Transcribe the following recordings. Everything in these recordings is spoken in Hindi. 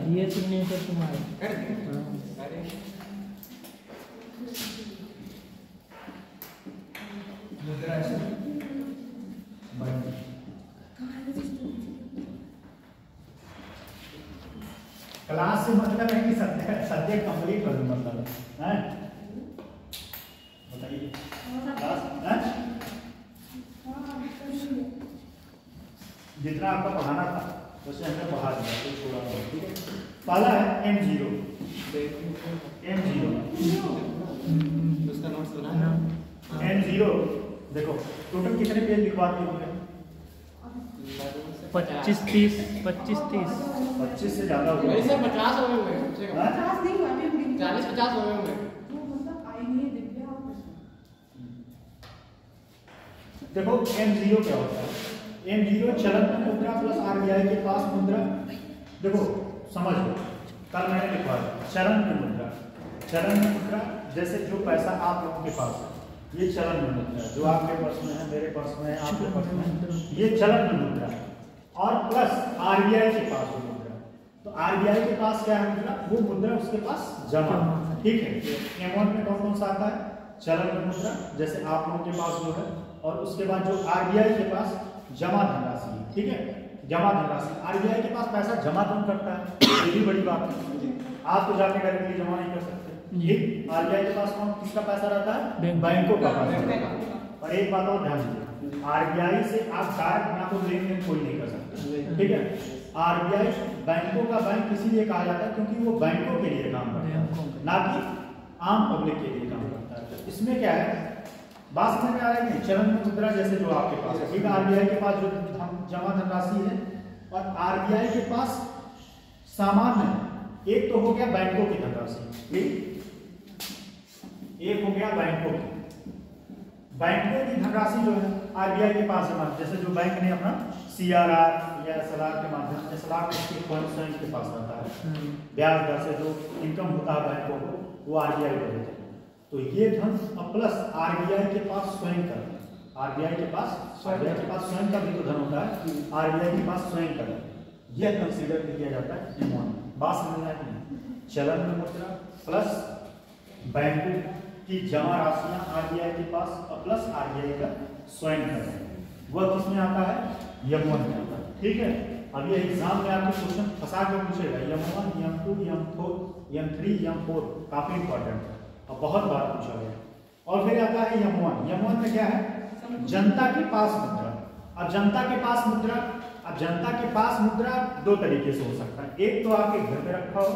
ये सिग्नेचर तुम्हारा। क्लास से मतलब है कि सब्जेक्ट कंप्लीट कर दूँ मतलब है, बताइए क्लास है जितना आपका पढ़ाना था वैसे हमने पढ़ा दिया, तो छोड़ा हुआ। ठीक है, पहला है M0 M0 देखो टोटल कितने पेज लिखवाते होंगे? 25-30 25-30 25 से ज्यादा हो गया। 50 हो गए, 50 नहीं हुआ, 40-50 हो गए। देखो M0 क्या होता है? M0 चलन मुद्रा प्लस RBI के पास मुद्रा। देखो समझ लो, कल मैंने लिखवा दिया चलन में मुद्रा। चलन में मुद्रा जैसे जो पैसा आप लोगों के पास है, ये चलन में मुद्रा है, जो आपके पर्स में है, मेरे पर्स में है, आपके पर्स में है, ये चलन में मुद्रा है। और प्लस RBI के पास वो मुद्रा। तो RBI के पास क्या है मुद्रा? वो मुद्रा उसके पास जमा। ठीक है, M1 में कौन कौन सा आता है? चलन में मुद्रा जैसे आप लोगों के पास जो है, और उसके बाद जो RBI के पास जमा धनराशि है। ठीक है, जमा धनराशि RBI के पास पैसा जमा कौन करता है? ये भी बड़ी बात है, आप तो जाके डायरेक्टली जमा नहीं कर सकते। ठीक, RBI के पास कौन किसका पैसा रहता है? बैंकों का पैसा रहता है। और एक बात और ध्यान दीजिए, RBI से आप डायरेक्ट ना तो लेन देन कोई नहीं कर सकता। ठीक है, RBI बैंकों का बैंक इसीलिए कहा जाता है क्योंकि वो बैंकों के लिए काम करता है, ना कि आम पब्लिक के लिए काम करता है। इसमें क्या है, बात समझ में आ रहा है कि चलन में मुद्रा जैसे जो आपके पास है, ठीक है, RBI के पास जो जमा धनराशि है और RBI के पास सामान्य, एक तो हो गया बैंकों की धनराशि, ठीक, एक हो गया बैंकों की धनराशि जो है RBI के पास है। जैसे जो बैंक ने अपना CRR या SLR के माध्यम से, SLR उसके स्वयं के पास रहता है, ब्याज दर से जो इनकम होता है बैंकों को वो RBI को देते हैं। तो ये धन प्लस RBI के पास स्वयं का, RBI के पास स्वयं का भी तो धन होता है, RBI के पास स्वयं का, यह कंसीडर किया जाता है M1। बात समझ में आई? चलन में मुद्रा प्लस बैंकों की जमा राशियां RBI के पास और प्लस RBI का स्वयं का, वह किसमें आता है? M1 में आता है। ठीक है, अब ये एग्जाम में आपको क्वेश्चन फंसा के पूछेगा, M1 M2 M4 M3 M4 काफी इंपॉर्टेंट है और बहुत बार पूछा गया। और फिर आता है M1 में क्या है? जनता के पास मुद्रा। अब जनता के पास मुद्रा दो तरीके से हो सकता है, एक तो आपके घर में रखा हो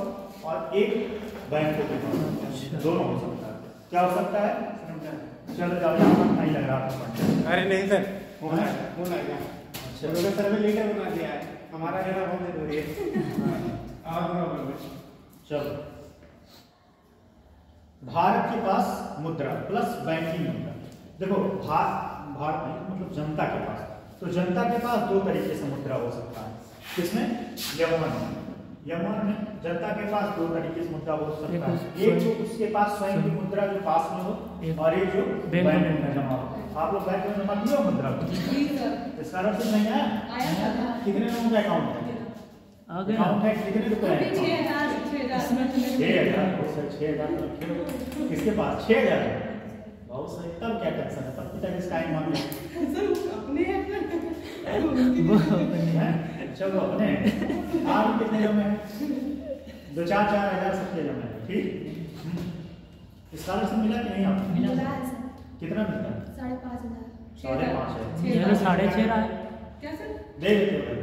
और एक बैंकों के पास, दोनों हो सकता है। क्या हो सकता है? चलो जाओ, नहीं लग रहा आपको। अरे नहीं सर, होना है। अच्छा, सर्वे लेटर बना दिया है, हमारा कहना बहुत जरूरी है। चलो, भारत के पास मुद्रा प्लस बैंकिंग मुद्रा। देखो भारत नहीं, मतलब जनता के पास, तो जनता के पास दो तरीके से मुद्रा हो सकता है। किसमें? M1 में जनता के पास दो तरीके से मुद्रा हो सकता है, एक जो उसके पास स्वयं की मुद्रा जो पास में हो और एक जो बैंक में जमा हो। आप लोग बैंक में जमा किए हो मुद्रा? इसका अर्थ नहीं है कितने लोगों का अकाउंट है? अकाउंट है कितने रुपए है? 6,000 किसके पास? 6,000। बहुत सही, तब क्या टेंशन है, तब पिता किसका ही मान लिया। चलो अपने आप कितने जमे हैं? 2-4 हज़ार सबके जमे हैं। ठीक, स्कॉलरशिप मिला कि नहीं आपको? मिला है सर। कितना मिलता है? 5,500। 5,500 6,500 रहा है। क्या सर? दे देते हो?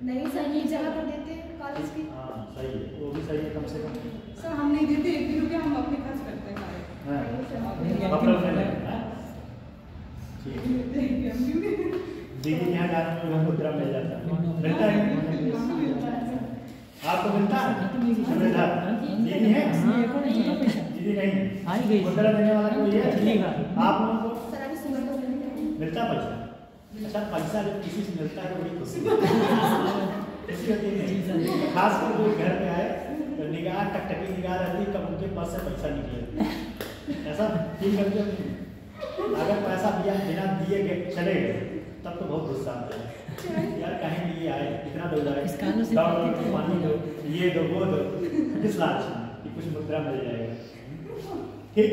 नहीं सर, ये जगह पर देते हैं कॉलेज की। हाँ सही है, वो भी सही है कम से कम। सर हम नहीं देते, 1 भी रुपया हम अपने खर्च करते हैं। दीदी यहाँ जाने में मुद्रा मिल जाता है, मिलता है आपको? मिलता है दीदी है? दीदी नहीं, मुद्रा देने वाला कोई है? आप लोगों को मिलता पैसा? अच्छा, पैसा जब किसी से मिलता है तो बड़ी खुशी होती है। खास कर कोई घर में आए तो निगाह टकटकी निगाह रहती है, कब उनके पास से पैसा निकले, ऐसा फील करते हो? अगर पैसा बिना दिए चले गए तब तो बहुत गुस्सा आता है यार, कहीं भी ये आए इतना दो जाए, पानी दो, ये दो, वो दो, किस लालच में कि कुछ मुद्रा मिल जाएगा। ठीक,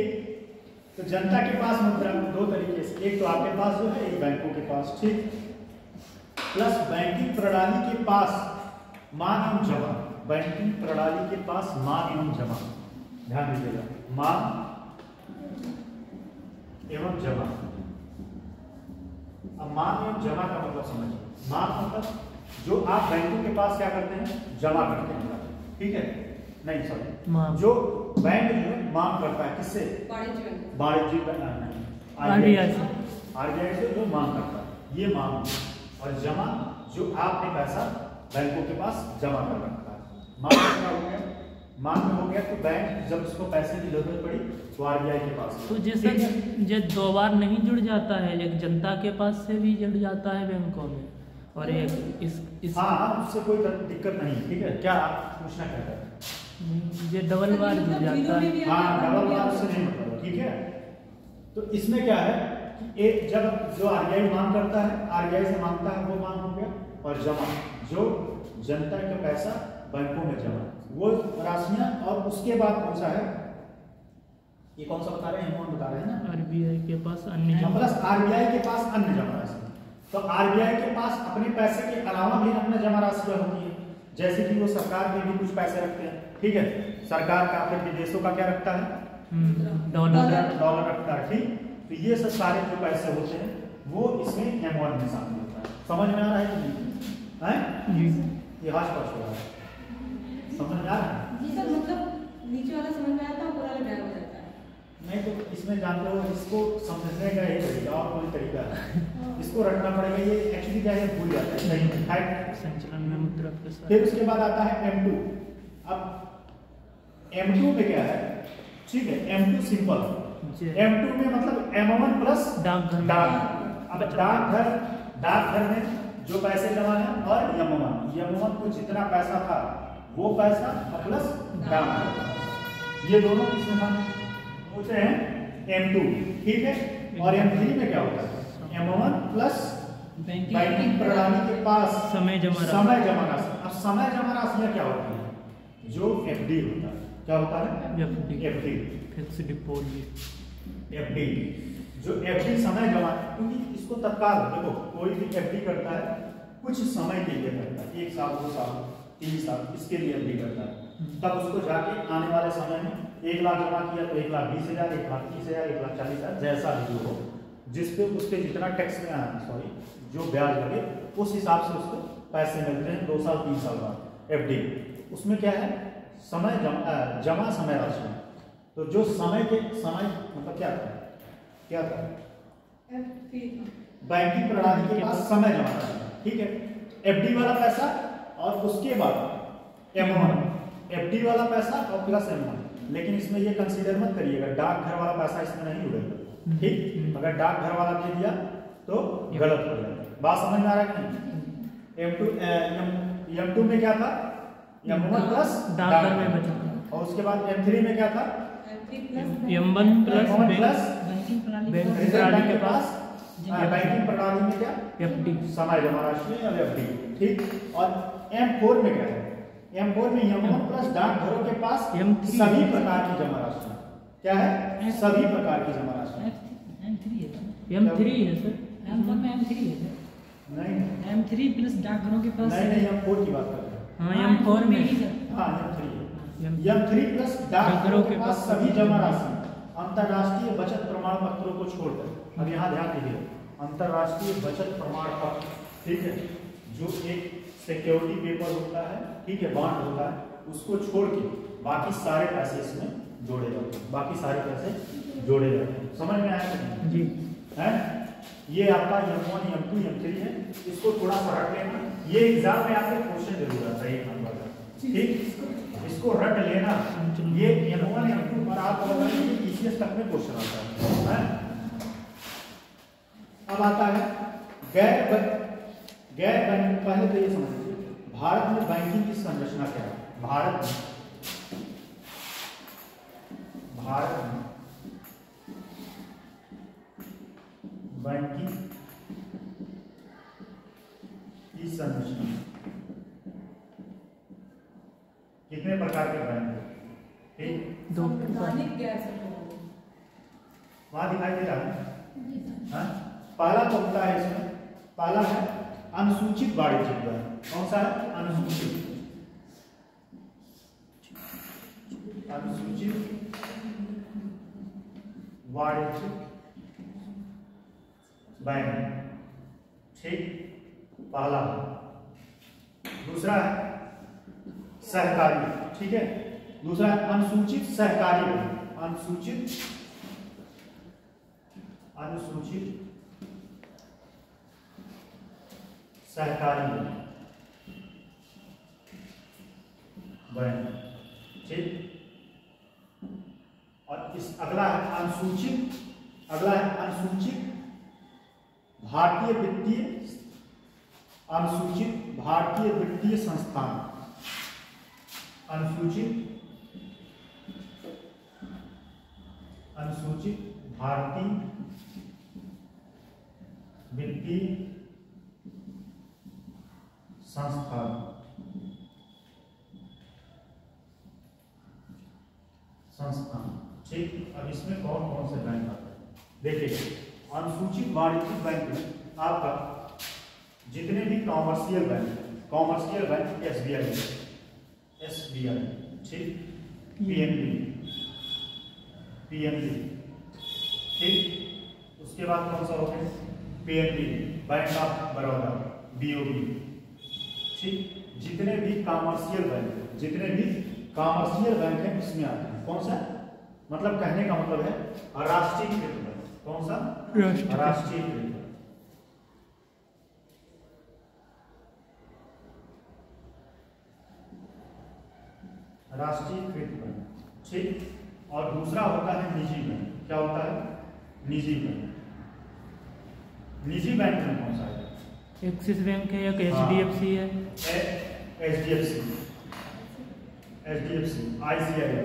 तो जनता के पास मुद्रा दो तरीके से, एक तो आपके पास जो है, एक बैंकों के पास। ठीक, प्लस बैंकिंग प्रणाली के पास मांग एवं जमा, बैंकिंग प्रणाली के पास मांग एवं जमा, ध्यान दीजिएगा, मांग एवं जमा। अब मांग एवं जमा का मतलब समझिए, मांग मतलब जो आप बैंकों के पास क्या करते हैं, जमा करते हैं, ठीक है, नहीं सॉरी, जो बैंक जो है मांग करता है किससे, वाणिज्यिक आरबीआई से जो मांग करता है, ये मांग। और जमा जो आपने पैसा बैंकों के पास जमा कर रखा है। मांग क्या हो गया, मांग में हो गया तो बैंक जब उसको पैसे की जरूरत पड़ी तो आरबीआई के पास। तो जैसा ये दो बार नहीं जुड़ जाता है, एक जनता के पास से भी जुड़ जाता है बैंकों में, और एक इस हाँ, उससे कोई दिक्कत नहीं, ठीक है। क्या आप पूछना चाहते हैं? ये डबल बार जुड़ जाता है। हाँ, डबल बार उससे नहीं मतलब, ठीक है। तो इसमें क्या है कि एक जब जो आरबीआई मांग करता है, आरबीआई से मांगता है, वो मांग हो गया। और जमा जो जनता का पैसा बैंकों में जमा, वो राशियां। और उसके बाद कौन सा है, ये कौन सा बता रहे हैं, अमाउंट बता रहे हैं ना, आरबीआई के पास अन्य जमा, प्लस आरबीआई के पास अन्य जमा राशि। तो आरबीआई के पास अपने पैसे के अलावा भी अन्य जमा राशियां होती है, जैसे कि वो सरकार के भी कुछ पैसे रखते हैं, ठीक है। सरकार का अपने विदेशों का क्या रखता है, डॉलर रखता है, ठीक। तो ये सब सारे जो पैसे होते हैं वो इसमें M1 में शामिल होता है। समझ में आ रहा है कि नहीं? ये हाथ पास हो रहा है, समझ में आ रहा है? जी सर, मतलब नीचे वाला समझ में आता है, ऊपर वाला बैग हो जाता है। नहीं तो इसमें जानते हो, इसको समझने का एक तरीका और कोई तरीका है, इसको रखना पड़ेगा। ये एक्चुअली क्या है, भूल जाता है, नहीं है संचलन में मुद्रा के साथ। फिर उसके बाद आता है M2। अब M2 में क्या है, ठीक है, M2 सिंपल, M2 में मतलब M1 प्लस डाकघर। अब डाकघर में जो पैसे जमा है, और M1 को जितना पैसा था वो पैसा प्लस डाकघर, ये दोनों किसमें होते हैं, M2, ठीक है। और M3 में क्या होता है, M1 प्लस बैंकिंग प्रणाली के पास समय जमा राशि। अब समय जमा राशियां क्या होती है, जो FD होता है, क्या होता है, FD, फिक्स डिपॉजिट, FD, जो FD समय जमा, क्योंकि इसको तत्काल, देखो कोई भी FD करता है कुछ समय के लिए करता है, 1 साल 2 साल 3 साल, इसके लिए FD करता है। तब उसको जाके आने वाले समय में 1 लाख जमा किया तो 1,20,000, 1,30,000, 1,40,000, जैसा भी हो, जिसपे उसके जितना टैक्स में सॉरी जो ब्याज लगे उस हिसाब से उसको पैसे मिलते हैं 2 साल 3 साल बाद। FD उसमें क्या है, समय जमा समय राशि। तो जो समय मतलब क्या था बैंकिंग प्रणाली के पास समय जमा राशि, ठीक है। FD वाला पैसा और उसके बाद M1, FD वाला पैसा और प्लस M1। लेकिन इसमें ये कंसीडर मत करिएगा, डाकघर वाला पैसा इसमें नहीं जुड़ेगा, ठीक। अगर डाकघर वाला दे दिया तो गलत हो जाएगा। बात समझ में आ रहा है कि नहीं? M2 में क्या था, M1 प्लस डाकघर में बचा, और उसके बाद M3 में क्या था, M1 प्लस बैंकिंग प्रणाली के पास, बैंकिंग प्रणाली में क्या, FD समय जमा राशि और FD, ठीक। और M4 में क्या है, M4 में M1 प्लस डाकघरों के पास सभी प्रकार की जमा राशि, क्या है, सभी प्रकार की जमा राशि। M3 है सर, M1 में M3 है सर, नहीं M3 प्लस डाकघरों के पास, नहीं M4 की बात कर रहे हैं। हाँ M4 में, हाँ M3 प्लस डाकघरों के पास सभी जमा राशि अंतरराष्ट्रीय बचत प्रमाण पत्रों को छोड़कर। अब यहाँ ध्यान दीजिए, अंतरराष्ट्रीय बचत प्रमाण पत्र, ठीक है, जो एक सिक्योरिटी पेपर होता है, ठीक है, बॉन्ड होता है, उसको छोड़ के बाकी सारे पैसे इसमें जोड़े जाते हैं, समझ में आया जी है? ये आपका M1 M2 M3 है, इसको थोड़ा सा रख लेना, ये एग्जाम में आपके क्वेश्चन जरूर आता है 1 नंबर का, ठीक, इसको रट लेना। ये M1 M2 और आप PCS तक में क्वेश्चन आता है। अब आता है गैर बैंकिंग। पहले तो ये समझ लीजिए, भारत में बैंकिंग की संरचना क्या है। भारत में बैंकिंग की संरचना। कितने प्रकार के बैंक हैं? ठीक, दो संवैधानिक गैर संवैधानिक। वहां दिखाई दे रहा है। हाँ? पहला तो होता है इसमें, पहला है अनुसूचित वाणिज्यिक बैंक। कौन सा है? अनुसूचित वाणिज्यिक बैंक। ठीक, पहला। दूसरा है सहकारी। ठीक है, दूसरा है अनुसूचित सहकारी बैंक। अनुसूचित सहकारी बैंक। ठीक, और इस अगला है अनुसूचित भारतीय वित्तीय संस्थान। अनुसूचित भारतीय वित्तीय संस्थान। ठीक, अब इसमें कौन कौन से बैंक आते हैं? देखिए, अनुसूचित वाणिज्यिक बैंक में आपका जितने भी कॉमर्शियल बैंक एसबीआई, ठीक, पीएनबी, ठीक, उसके बाद कौन सा हो गया? PNB, bank of Baroda, BOB. ठीक, जितने भी कॉमर्शियल बैंक है इसमें आते हैं। कौन सा? मतलब कहने का मतलब है राष्ट्रीयकृत बैंक। कौन सा? राष्ट्रीयकृत। राष्ट्रीयकृत बैंक। ठीक, और दूसरा होता है निजी बैंक। क्या होता है? निजी बैंक। निजी बैंक में कौन सा है? एक्सिस बैंक है, एक एचडीएफसी है, एचडीएफसी, आईसीआईसीआई।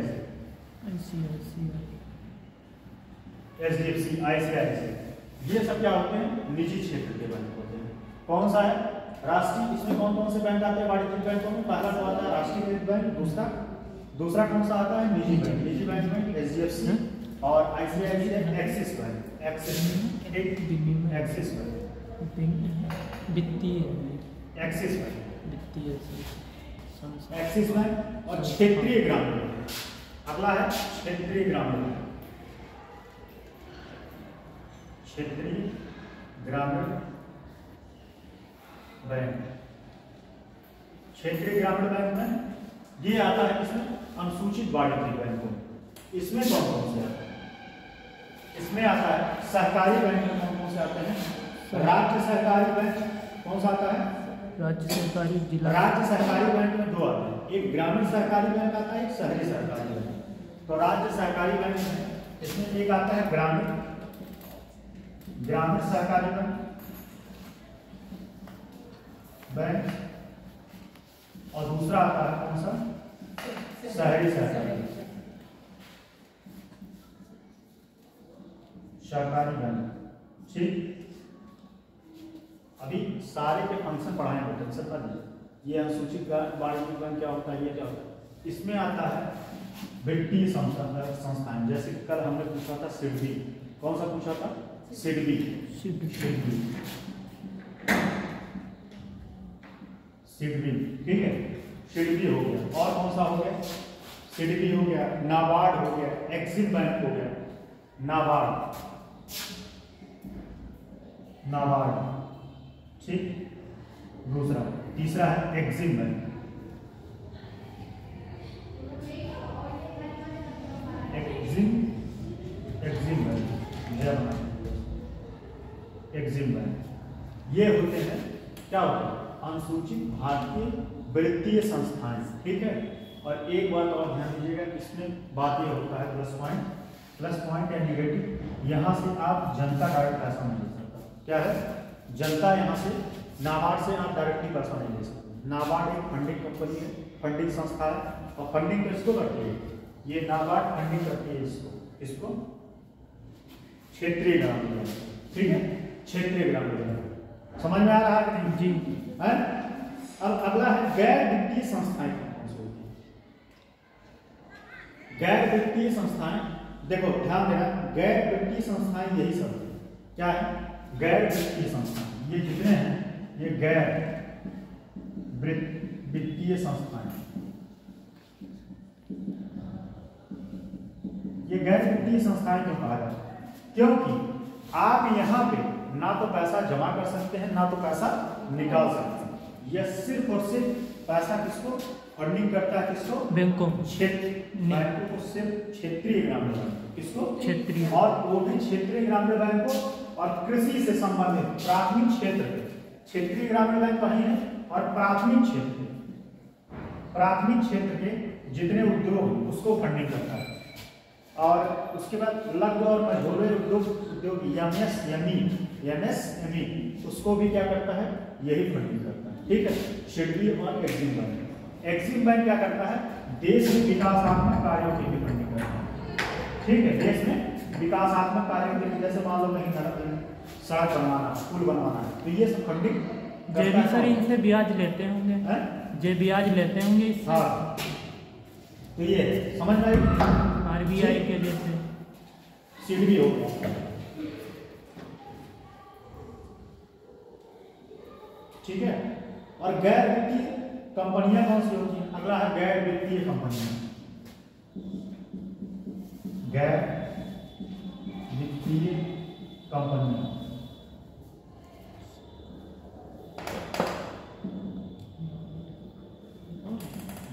ये सब क्या होते हैं? निजी क्षेत्र के बैंक होते हैं। कौन सा है? राष्ट्रीय। इसमें कौन कौन से बैंक आते हैं वाणिज्यिक बैंकों में? पहला तो आता है राष्ट्रीयकृत बैंक। दूसरा कौन सा आता है? निजी बैंक में एचडीएफसी और ICICI, axis bank. Axis bank और क्षेत्रीय ग्रामीण बैंक। अगला है क्षेत्रीय ग्रामीण बैंक। क्षेत्रीय ग्रामीण बैंक में ये आता है किसमें? अनुसूचित वाणिज्यिक बैंकों में। इसमें कौन कौन से आते हैं? इसमें आता है सहकारी बैंक में कौन कौन से आते हैं? राज्य सहकारी बैंक। कौन सा आता है? राज्य सहकारी जिला। राज्य सहकारी बैंक में दो आते हैं, एक ग्रामीण सहकारी बैंक आता है, एक शहरी सहकारी बैंक। तो राज्य सहकारी बैंक में इसमें एक आता है ग्रामीण सहकारी बैंक और दूसरा आता है कौन सा? शहरी सहकारी बैंक। ठीक, अभी सारे के फंक्शन पढ़ाएंगे, टेंशन मत लीजिए। ये अनुसूचित वाणिज्यिक बैंक क्या होता है, ये क्या होता है? इसमें आता है वित्तीय संस्थान। जैसे कल हमने पूछा था सिडबी। कौन सा पूछा था? सिडबी। ठीक है, सिडबी हो गया। और कौन सा हो गया? सिडबी हो गया, नाबार्ड हो गया, एक्सिम बैंक हो गया, नाबार्ड। ठीक, दूसरा। तीसरा है एक्सिम बैंक। Exim bank. ये होते हैं क्या होते हैं? अनुसूचित भारतीय वित्तीय संस्थाएं। ठीक है, और एक बात और ध्यान दीजिएगा, इसमें बात ये होता है प्लस पॉइंट या निगेटिव। यहाँ से आप जनता डायरेक्ट पैसा नहीं ले सकता। क्या है? जनता यहाँ से नाबार्ड से आप डायरेक्टली पैसा नहीं ले सकते। नाबार्ड एक फंडिंग कंपनी है, फंडिंग संस्था है, और फंडिंग किसको करती है? ये नाबार्ड फंडिंग करती है इसको क्षेत्रीय ग्रामीण बैंक। ठीक है, क्षेत्रीय ग्रामीण बैंक। समझ में आ रहा है कि नहीं? जी। है? अब अगला है गैर वित्तीय संस्थाएं कौन सी होती है? गैर वित्तीय संस्थाएं, देखो ध्यान देना, गैर वित्तीय संस्थाएं यही सब है। क्या है? गैर वित्तीय संस्थाएं, ये जितने हैं ये गैर वित्तीय संस्थाएं, ये गैर वित्तीय संस्थाएं क्यों कहा जाता है? क्योंकि आप यहाँ पे ना तो पैसा जमा कर सकते हैं ना तो पैसा निकाल सकते हैं। यह सिर्फ और सिर्फ पैसा किसको फंडिंग करता है? किसको? बैंकों क्षेत्र बैंकों को, सिर्फ क्षेत्रीय ग्रामीण बैंक। किसको? क्षेत्रीय। और वो भी क्षेत्रीय ग्रामीण बैंकों और कृषि से संबंधित प्राथमिक क्षेत्र के। क्षेत्रीय ग्रामीण बैंक वही है और प्राथमिक क्षेत्र के जितने उद्योग उसको फंडिंग करता है। और उसके बाद लघु और मझोले उद्योग MSME उसको भी क्या करता है? यही फंडिंग करता है। ठीक है। शेड्यूल और एक्सिम बैंक। एक्सिम बैंक क्या करता है? देश में विकासात्मक कार्यों की भी फंडिंग करता है। ठीक है। देश में विकासात्मक कार्यों के लिए, जैसे मान लो कहीं सड़क बनवाना, पुल बनवाना है, तो ये सब फंडिंग जे भी सर इनसे ब्याज लेते होंगे, जे ब्याज लेते होंगे इससे। हाँ, तो ये समझ में आई? RBI के जैसे सीडी हो गया। ठीक है। और गैर वित्तीय कंपनियां कौन सी होती हैं? अगला है गैर वित्तीय कंपनियां। गैर वित्तीय कंपनियां,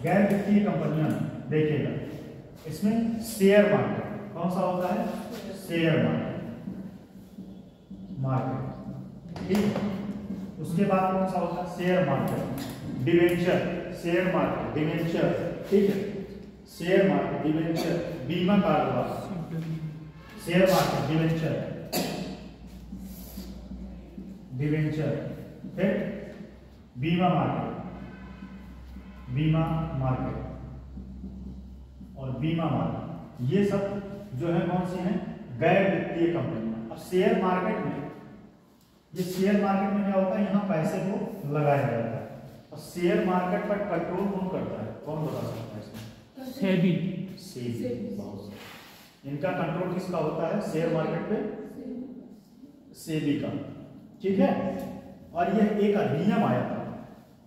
गैर वित्तीय कंपनियां देखिएगा, इसमें शेयर मार्केट कौन सा होता है? Share market. ठीक है। उसके बाद कौन सा होता है? Share market, debenture, share market, debenture. ठीक है। शेयर मार्केट, डिवेंचर, बीमा कारोबार, शेयर मार्केट, डिवेंचर, फिर बीमा मार्केट और बीमा मार्केट, ये सब जो है कौन सी हैं? गैर वित्तीय कंपनियां। अब शेयर मार्केट में, ये शेयर मार्केट में क्या होता है? यहाँ पैसे को लगाया जाता है। और शेयर मार्केट पर कंट्रोल कौन करता है? कौन बता सकता है इसमें? सेबी। बहुत सही। इनका कंट्रोल किसका होता है शेयर मार्केट पे? सेबी का। ठीक है। और यह एक अधिनियम आया था,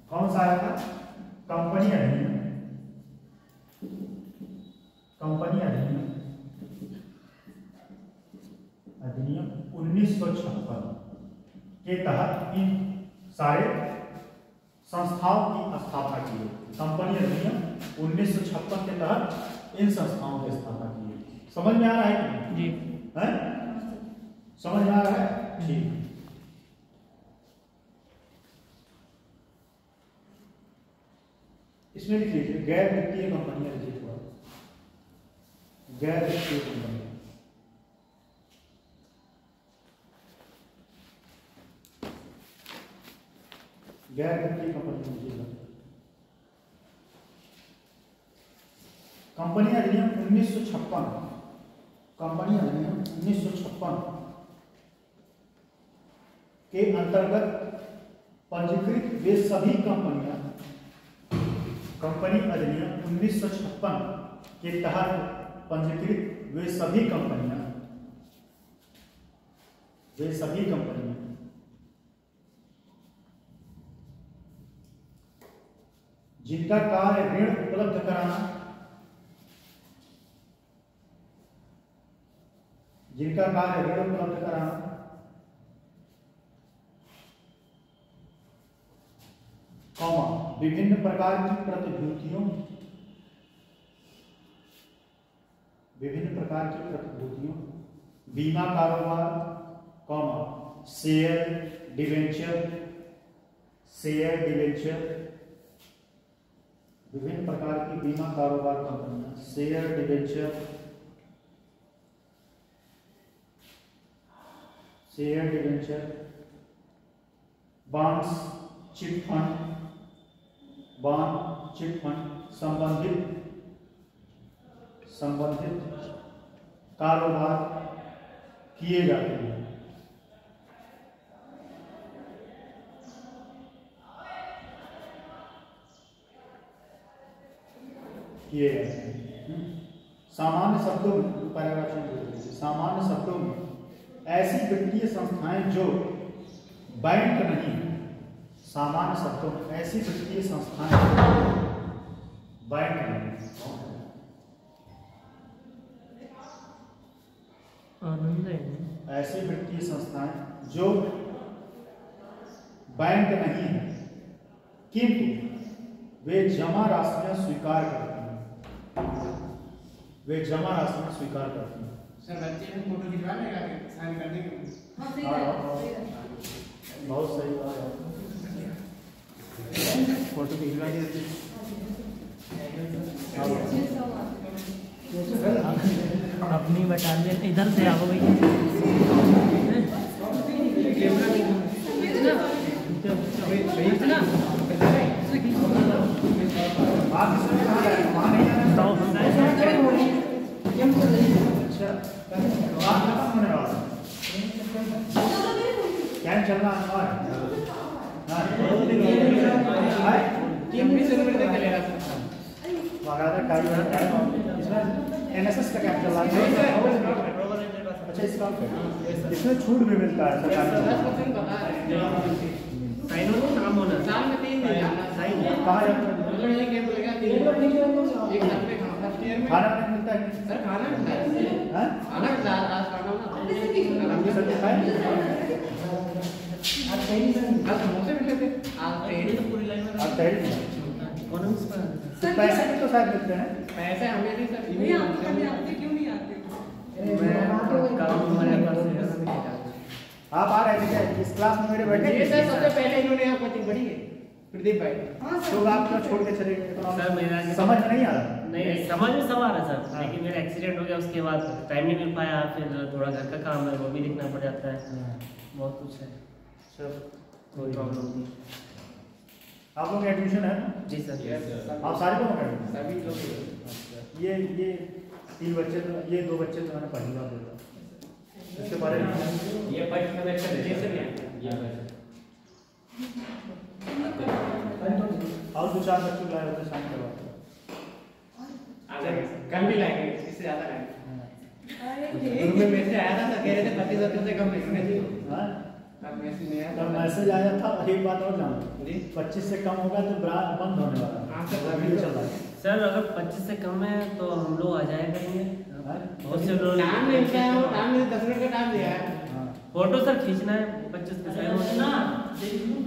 कौन सा आया था? कंपनी अधिनियम 1956 के तहत इन सारे संस्थाओं की स्थापना की गई। कंपनी अधिनियम 1956 के तहत इन संस्थाओं की स्थापना की गई। समझ में आ रहा है कि नहीं? जी। है? समझ में आ रहा है? ठीक। इसमें लिख लीजिए गैर वित्तीय कंपनियां, लिखिए थोड़ा, गैर वित्तीय कंपनियां। गैर वित्तीय कंपनी लिखिएगा। कंपनी अधिनियम 1956, कंपनी अधिनियम 1956 के अंतर्गत पंजीकृत वे सभी कंपनियां, कंपनी अधिनियम 1956 के तहत पंजीकृत वे सभी कंपनियां जिनका कार्य ऋण उपलब्ध कराना, कौमा विभिन्न प्रकार की प्रतिभूतियों, बीमा कारोबार, कौमा शेयर डिवेंचर, विभिन्न प्रकार की बीमा कारोबार कंपनियां, share debenture, bonds, chit fund, संबंधित कारोबार किए जाते हैं। ये सामान्य शब्दों में सामान्य शब्दों में ऐसी वित्तीय संस्थाएं जो बैंक नहीं है, सामान्य शब्दों में ऐसी वित्तीय संस्थाएं बैंक नहीं, आनंद है ऐसी वित्तीय संस्थाएं जो बैंक नहीं है किंतु वे जमा राशियां स्वीकार करती हैं, वे जमा राशियां स्वीकार करती हैं। सर बच्चे ने फोटो खिंचवा लेगा कि साइन कर देंगे? हाँ सही हाँ, है बहुत सही बात है। फोटो खिंचवा देते अपनी बटालियन इधर से आओ भाई। आप इसमें कहाँ गए? वहाँ नहीं जाना? अच्छा, तो आप खत्म होने वाला है। क्या चलना अनिवार्य है? हाँ, बाकायदा कार्य है। इसमें NSS का कैंप चल रहा है। अच्छा, इसका इसमें छूट भी मिलता है सरकार से। काम होना साल में 3 दिन जाना साइन कहाँ जाते हैं? ये कैंप लगेगा 3 दिन एक साल में फर्स्ट ईयर में खाना नहीं मिलता है? सर खाना मिलता है हाँ? खाना मिलता है आज खाना ना हमके साथ खाए? आज समोसे मिलते थे आज ट्रेन तो पूरी लाइन में आप तैयारी नहीं। तो पैसे भी तो शायद मिलते हैं। पैसे हमें भी सर नहीं आप कभी आते क्यों नहीं आते? आप आ रहे थे क्या? इस क्लास में मेरे बैठे ये सर सबसे पहले इन्होंने यहाँ कोचिंग पढ़ी है प्रदीप भाई। हाँ तो सर आप क्यों छोड़ के चले गए? तो सर मेरा समझ में नहीं आ रहा। नहीं समझ में सब आ रहा सर, हाँ। लेकिन मेरा एक्सीडेंट हो गया, उसके बाद टाइम नहीं मिल पाया, फिर थोड़ा घर का काम है वो भी देखना पड़ जाता है, बहुत कुछ है, सब कोई प्रॉब्लम नहीं। आप लोग एडमिशन है ना? जी सर। आप सारे लोग एडमिशन? सभी लोग ये 3 बच्चे तो, ये 2 बच्चे तो मैंने पहली बार देखा। इसके बारे में ये पाइप कनेक्शन है जैसे ये और 2-4 बच्चों लाए होते शाम करवाते। कल भी लाएंगे इससे ज्यादा लाएंगे अरे ग्रुप में मैसेज आया था कह रहे थे 25,000 से कम नहीं थी हाँ? अब मैसेज नहीं आया तब मैसेज आया था। एक बात और जानो, जी 25 से कम होगा तो ब्रांच बंद होने वाला है। हाँ, सर, अभी चल रहा है। सर अगर 25 से कम है तो हम लोग आ जाया करेंगे, हाँ? बहुत से लोग टाइम मिलता है वो टाइम में 10 मिनट का टाइम दिया है हाँ। फोटो सर खींचना है 25 के साथ ना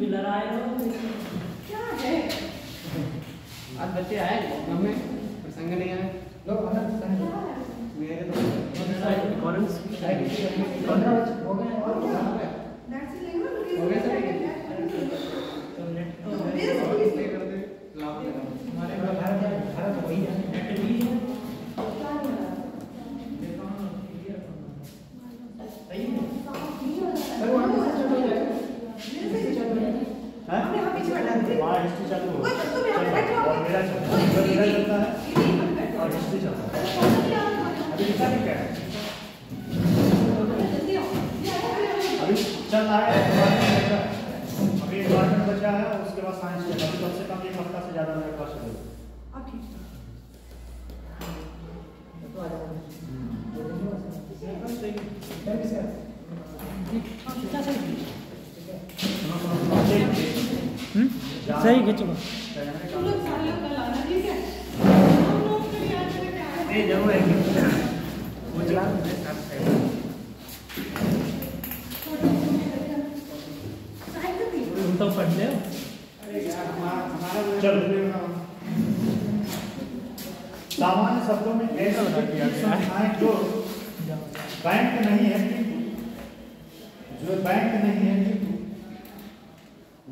बिलर आए हो क्या है? आज बच्चे आए घर में प्रसंग नहीं आए लोग मेरे तो कॉलेज हो गए सर वहाँ हिस्ट्री चालू हो और मेरा चलता है और हिस्ट्री चलता है। अभी लिखा नहीं क्या है? अभी चल रहा है अभी एनवायरमेंट बचा है, उसके बाद साइंस चलेगा। अभी कम से कम 1 हफ्ता से ज़्यादा मेरे पास चलेगा। सही खींचो तुम लोग सारे लोग कल आना ठीक है? हम लोग को याद करके आना। ये जरूर है तुम तो पढ़ ले सामान्य शब्दों में ऐसी संस्थाएं जो बैंक नहीं है किंतु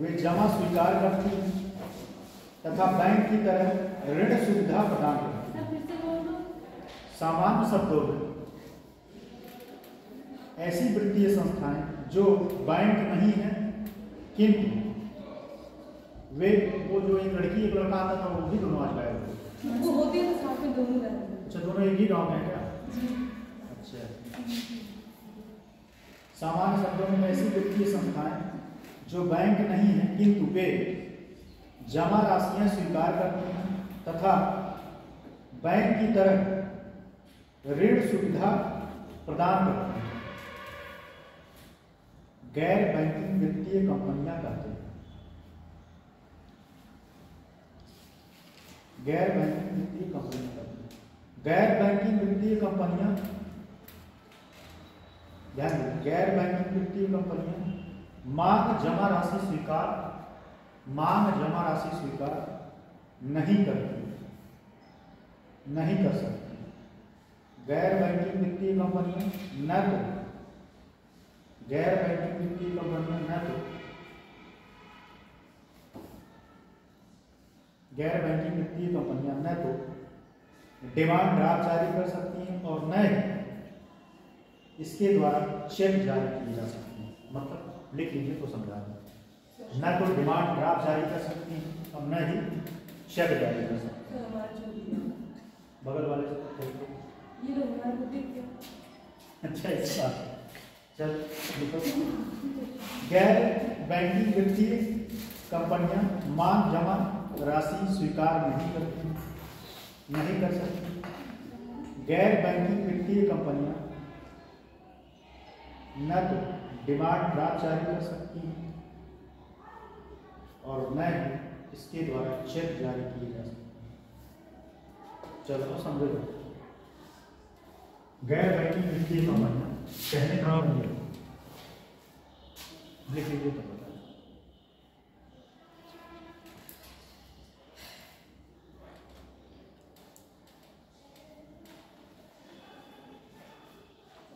वे जमा स्वीकार करती हैं तथा बैंक की तरह ऋण सुविधा प्रदान करती हैं। सामान्य शब्दों में ऐसी वित्तीय संस्थाएं जो बैंक नहीं है किंतु वे वो जो एक लड़की एक लड़का आता था वो भी दोनों आज लाए हुए। वो होती है तो साथ में दोनों रहते हैं। अच्छा, दोनों एक ही गांव में है क्या? अच्छा। सामान्य शब्दों में ऐसी वित्तीय संस्थाएं जो बैंक नहीं है किंतु वे जमा राशियां स्वीकार करती हैं तथा बैंक की तरह ऋण सुविधा प्रदान करते हैं। गैर बैंकिंग वित्तीय कंपनियां कहते हैं। गैर बैंकिंग वित्तीय कंपनियां कहते हैं। गैर बैंकिंग वित्तीय कंपनियां, ध्यान दें, गैर बैंकिंग वित्तीय कंपनियां मांग जमा राशि स्वीकार नहीं करती, नहीं कर सकती। गैर बैंकिंग वित्तीय कंपनियां न तो गैर बैंकिंग वित्तीय कंपनियां न तो गैर बैंकिंग वित्तीय कंपनियां न तो डिमांड ड्राफ्ट जारी कर सकती हैं और न इसके द्वारा चेक जारी किए जा सकते हैं। मतलब लिख लीजिए तो समझा दें, न तो डिमांड ड्राफ्ट जारी कर सकती हैं और न ही चेक जारी कर सकती हैं। बगल वाले अच्छा इसका चल लिखो। गैर बैंकिंग वित्तीय कंपनियां मांग जमा राशि स्वीकार नहीं कर सकती। गैर बैंकिंग वित्तीय कंपनियां न तो डिमांड ड्राफ्ट जारी कर सकती हैं और न ही इसके द्वारा चेक जारी किए जा सकते हैं। चलो समझो, गैर बैंकिंग वित्तीय कंपनियां कहने का लिख लीजिए तो बता।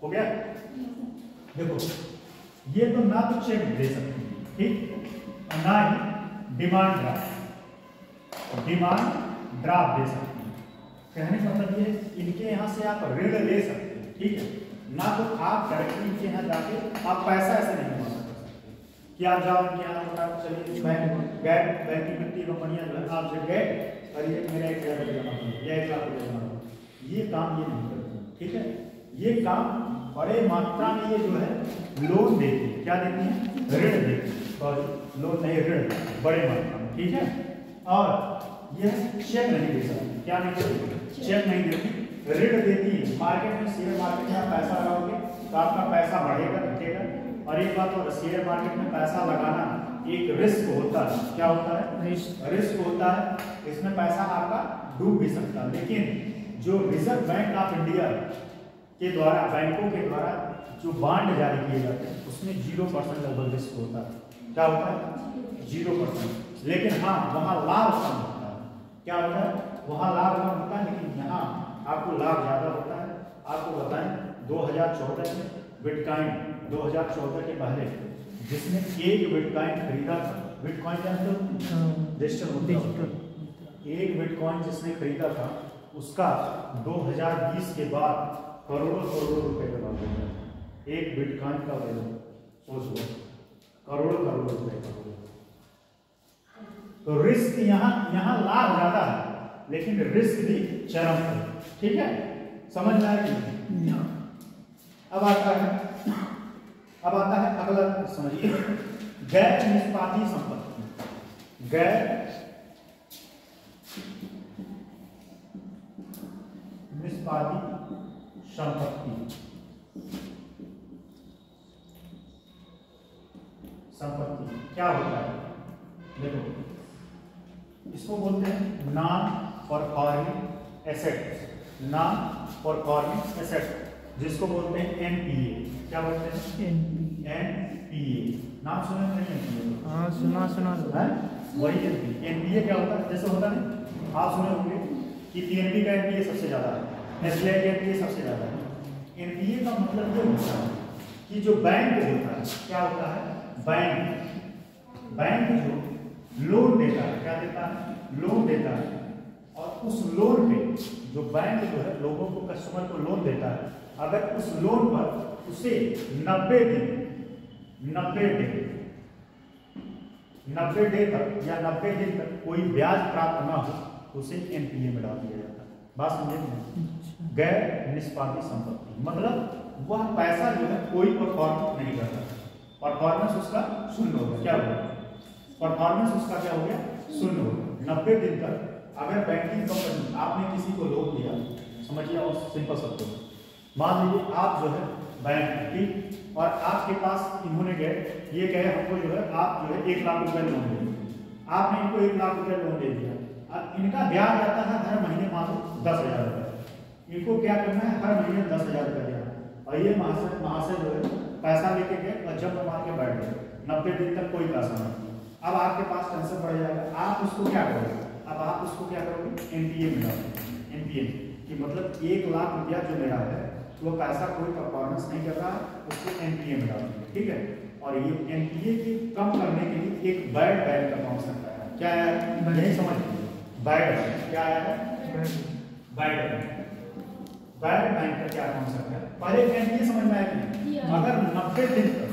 हो गया? देखो ये तो ना तो चेक दे सकती है, ठीक, और ना ही डिमांड ड्राफ्ट दे सकती है। कहने का मतलब ये इनके यहाँ से आप ऋण ले सकते हैं, ठीक है, ना तो आप डायरेक्टली इनके यहाँ जाके आप पैसा ऐसे नहीं जमा कर सकते कि आप जाओ इनके यहाँ बता चलिए गैर बैंकिंग वित्तीय कंपनियां जो है आप जब गए और ये मेरा 1,000 रुपये जमा करो या 1 लाख रुपये जमा करो, ये काम ये नहीं करते, ठीक है। ये काम बड़े मात्रा में ये जो है लोन देती है, क्या देती है, ऋण देती है, और लोन नहीं ऋण बड़े मात्रा में, ठीक है। और यह चेक नहीं दे सकती, क्या नहीं देती, चेक नहीं देती, ऋण देती है। मार्केट में, शेयर मार्केट में आप पैसा लगाओगे तो आपका पैसा बढ़ेगा घटेगा, और एक बात और, शेयर मार्केट में पैसा लगाना एक रिस्क होता है। क्या होता है, रिस्क होता है, इसमें पैसा आपका डूब भी सकता है। लेकिन जो रिजर्व बैंक ऑफ इंडिया के द्वारा, बैंकों के द्वारा जो बांड जारी किए जाते हैं उसमें 0% लगभग रिस्क होता है। क्या होता है, 0%। लेकिन हाँ, वहाँ लाभ कम होता है। क्या होता है, वहाँ लाभ कम होता है, लेकिन यहाँ आपको लाभ ज्यादा होता है। आपको बताएं 2014 में बिटकॉइन, 2014 के पहले जिसने एक बिटकॉइन खरीदा था, बिटकॉइन जानते हो, डिजिटल, एक बिटकॉइन जिसने खरीदा था उसका 2020 के बाद करोड़ों रुपए का लाभ होगा। एक बिटकॉइन का वैल्यू सोच लो, करोड़ों रुपए का होगा। तो रिस्क यहाँ लाभ ज्यादा है, लेकिन रिस्क भी चरम है, ठीक है, समझ में आया कि? अब आता है अगला, समझिए, गैर निष्पादी संपत्ति। गैर निष्पादी संपत्ति क्या होता है, देखो इसको बोलते हैं non performing asset, non performing asset, जिसको बोलते हैं एनपीए। क्या बोलते हैं, एनपीए, नाम सुना नहीं है? हाँ सुना है, वही एनपीए। एनपीए क्या होता है, जैसे होता है आप सुने होंगे कि पीएनबी का एनपीए सबसे ज्यादा है, एसबीआई का एनपीए सबसे ज्यादा है। एनपीए का मतलब ये होता है कि जो बैंक होता है, क्या होता है, बैंक जो लोन देता है, क्या देता है, लोन देता है, और उस लोन पे जो बैंक जो है लोगों को, कस्टमर को लोन देता है, अगर उस लोन पर उसे 90 डे तक या 90 दिन तक कोई ब्याज प्राप्त ना हो, उसे एनपीए में डाल दिया जाता है। बात समझे? गैर निष्पादी संपत्ति मतलब वह पैसा जो है कोई परफॉर्म नहीं करता, परफॉर्मेंस उसका शून्य हो गया। क्या हुआ, परफॉर्मेंस उसका क्या हो गया, शून्य हो गया। 90 दिन तक अगर बैंकिंग कंपनी आपने किसी को लोन दिया, समझिए और सिंपल शब्दों में, मान लीजिए आप जो है बैंक में, ठीक, और आपके पास इन्होंने गए, ये कहे हमको जो है आप जो है 1 लाख रुपए लोन दे, आपने इनको 1 लाख रुपए लोन दे दिया। अब इनका ब्याज आता है हर महीने मान लो 10,000 रुपये। इनको क्या करना है, हर महीने 10,000 रुपये देना। और ये महाशय जो है पैसा लेके गए और जब मार के बैठ गए, 90 दिन तक कोई पैसा नहीं। अब आपके पास टेंशन पड़ जाएगा, आप उसको क्या करोगे, अब आप उसको क्या करोगे, एनपीए में डालोगे। एनपीए कि मतलब 1 लाख रुपया जो मेरा है वो पैसा कोई परफॉर्मेंस नहीं कर रहा, उसको एनपीए में डालोगे, ठीक है। और ये एनपीए की कम करने के लिए एक बैड बैंक का कॉन्सेप्ट आया है। क्या है, यही समझ लीजिए, बैड बैंक क्या है, बैड बैंक। बैड बैंक का क्या कॉन्सेप्ट है, पहले एनपीए समझ में आएगी। अगर 90 दिन तक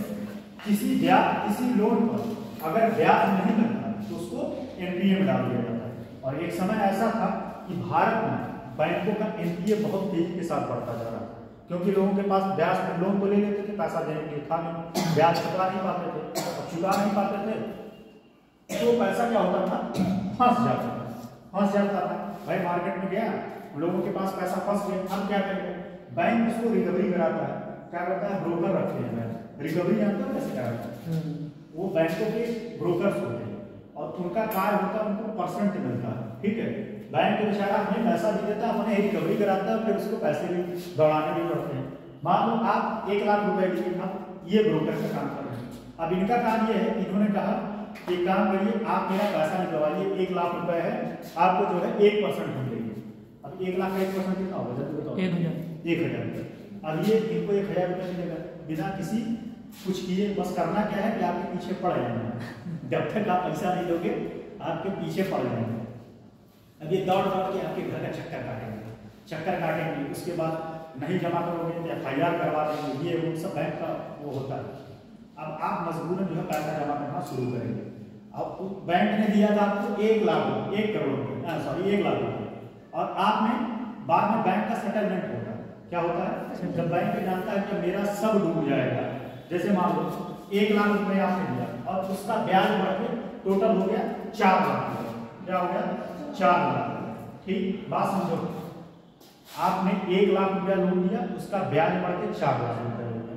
किसी लोन पर अगर ब्याज नहीं मिलता तो उसको एनपीए में डाल दिया जाता है। और एक समय ऐसा था कि भारत में बैंकों का एनपीए बहुत तेजी के साथ बढ़ता जा रहा था, क्योंकि लोगों के पास ब्याज पर लोन तो ले लेते थे, पैसा देने के लिए था नहीं, ब्याज चुका नहीं पाते थे, और चुका नहीं पाते थे तो पैसा क्या होता था, फंस जाता था। भाई मार्केट में गया, लोगों के पास पैसा फंस गया, अब क्या करेंगे, बैंक उसको रिकवरी कराता है। क्या करता है, ब्रोकर रखते हैं बैंक, रिकवरी जानते हो कैसे क्या करता है, वो बैंकों के ब्रोकर्स होते हैं और उनका कार्य होता है, उनको परसेंट मिलता है, ठीक है। बैंक के बेचारा हमें पैसा भी देता है, अपने रिकवरी कराता है, फिर उसको पैसे भी दौड़ाने भी पड़ते हैं। मान लो आप 1 लाख रुपए लिए, अब ये ब्रोकर का काम कर रहे हैं। अब इनका काम ये है, इन्होंने कहा एक काम करिए, आप मेरा पैसा निकलवाइए, 1 लाख रुपए है, आपको जो है 1% हम देंगे। अब 1 लाख का 1% कितना होगा, जल्दी बताओ। 1,000 रुपये। अब ये इनको 1,000 रुपये मिलेगा बिना किसी कुछ किए, बस करना क्या है कि आपके पीछे पड़ जाएंगे। जब तक आप पैसा नहीं दोगे आपके पीछे पड़ जाएंगे। अब ये दौड़ दौड़ के आपके घर का चक्कर काटेंगे, उसके बाद नहीं जमा करोगे तो FIR करवा देंगे, ये वो सब बैंक का वो होता है। अब आप मजबूरन जो है पैसा जमा करना शुरू करेंगे। अब बैंक ने दिया था आपको 1 करोड़ रुपये, सॉरी 1 लाख रुपये, और आपने बाद में बैंक का सेटलमेंट होता है। क्या होता है, जब बैंक जानता है कि मेरा सब डूब जाएगा, जैसे मान लो 1 लाख रुपए आपने दिया और उसका ब्याज बढ़ के टोटल हो गया 4 लाख रुपए। क्या हो गया, 4 लाख। ठीक, बात समझो, आपने 1 लाख रुपया लोन लिया, उसका ब्याज बढ़ के 4 लाख रुपए हो गया।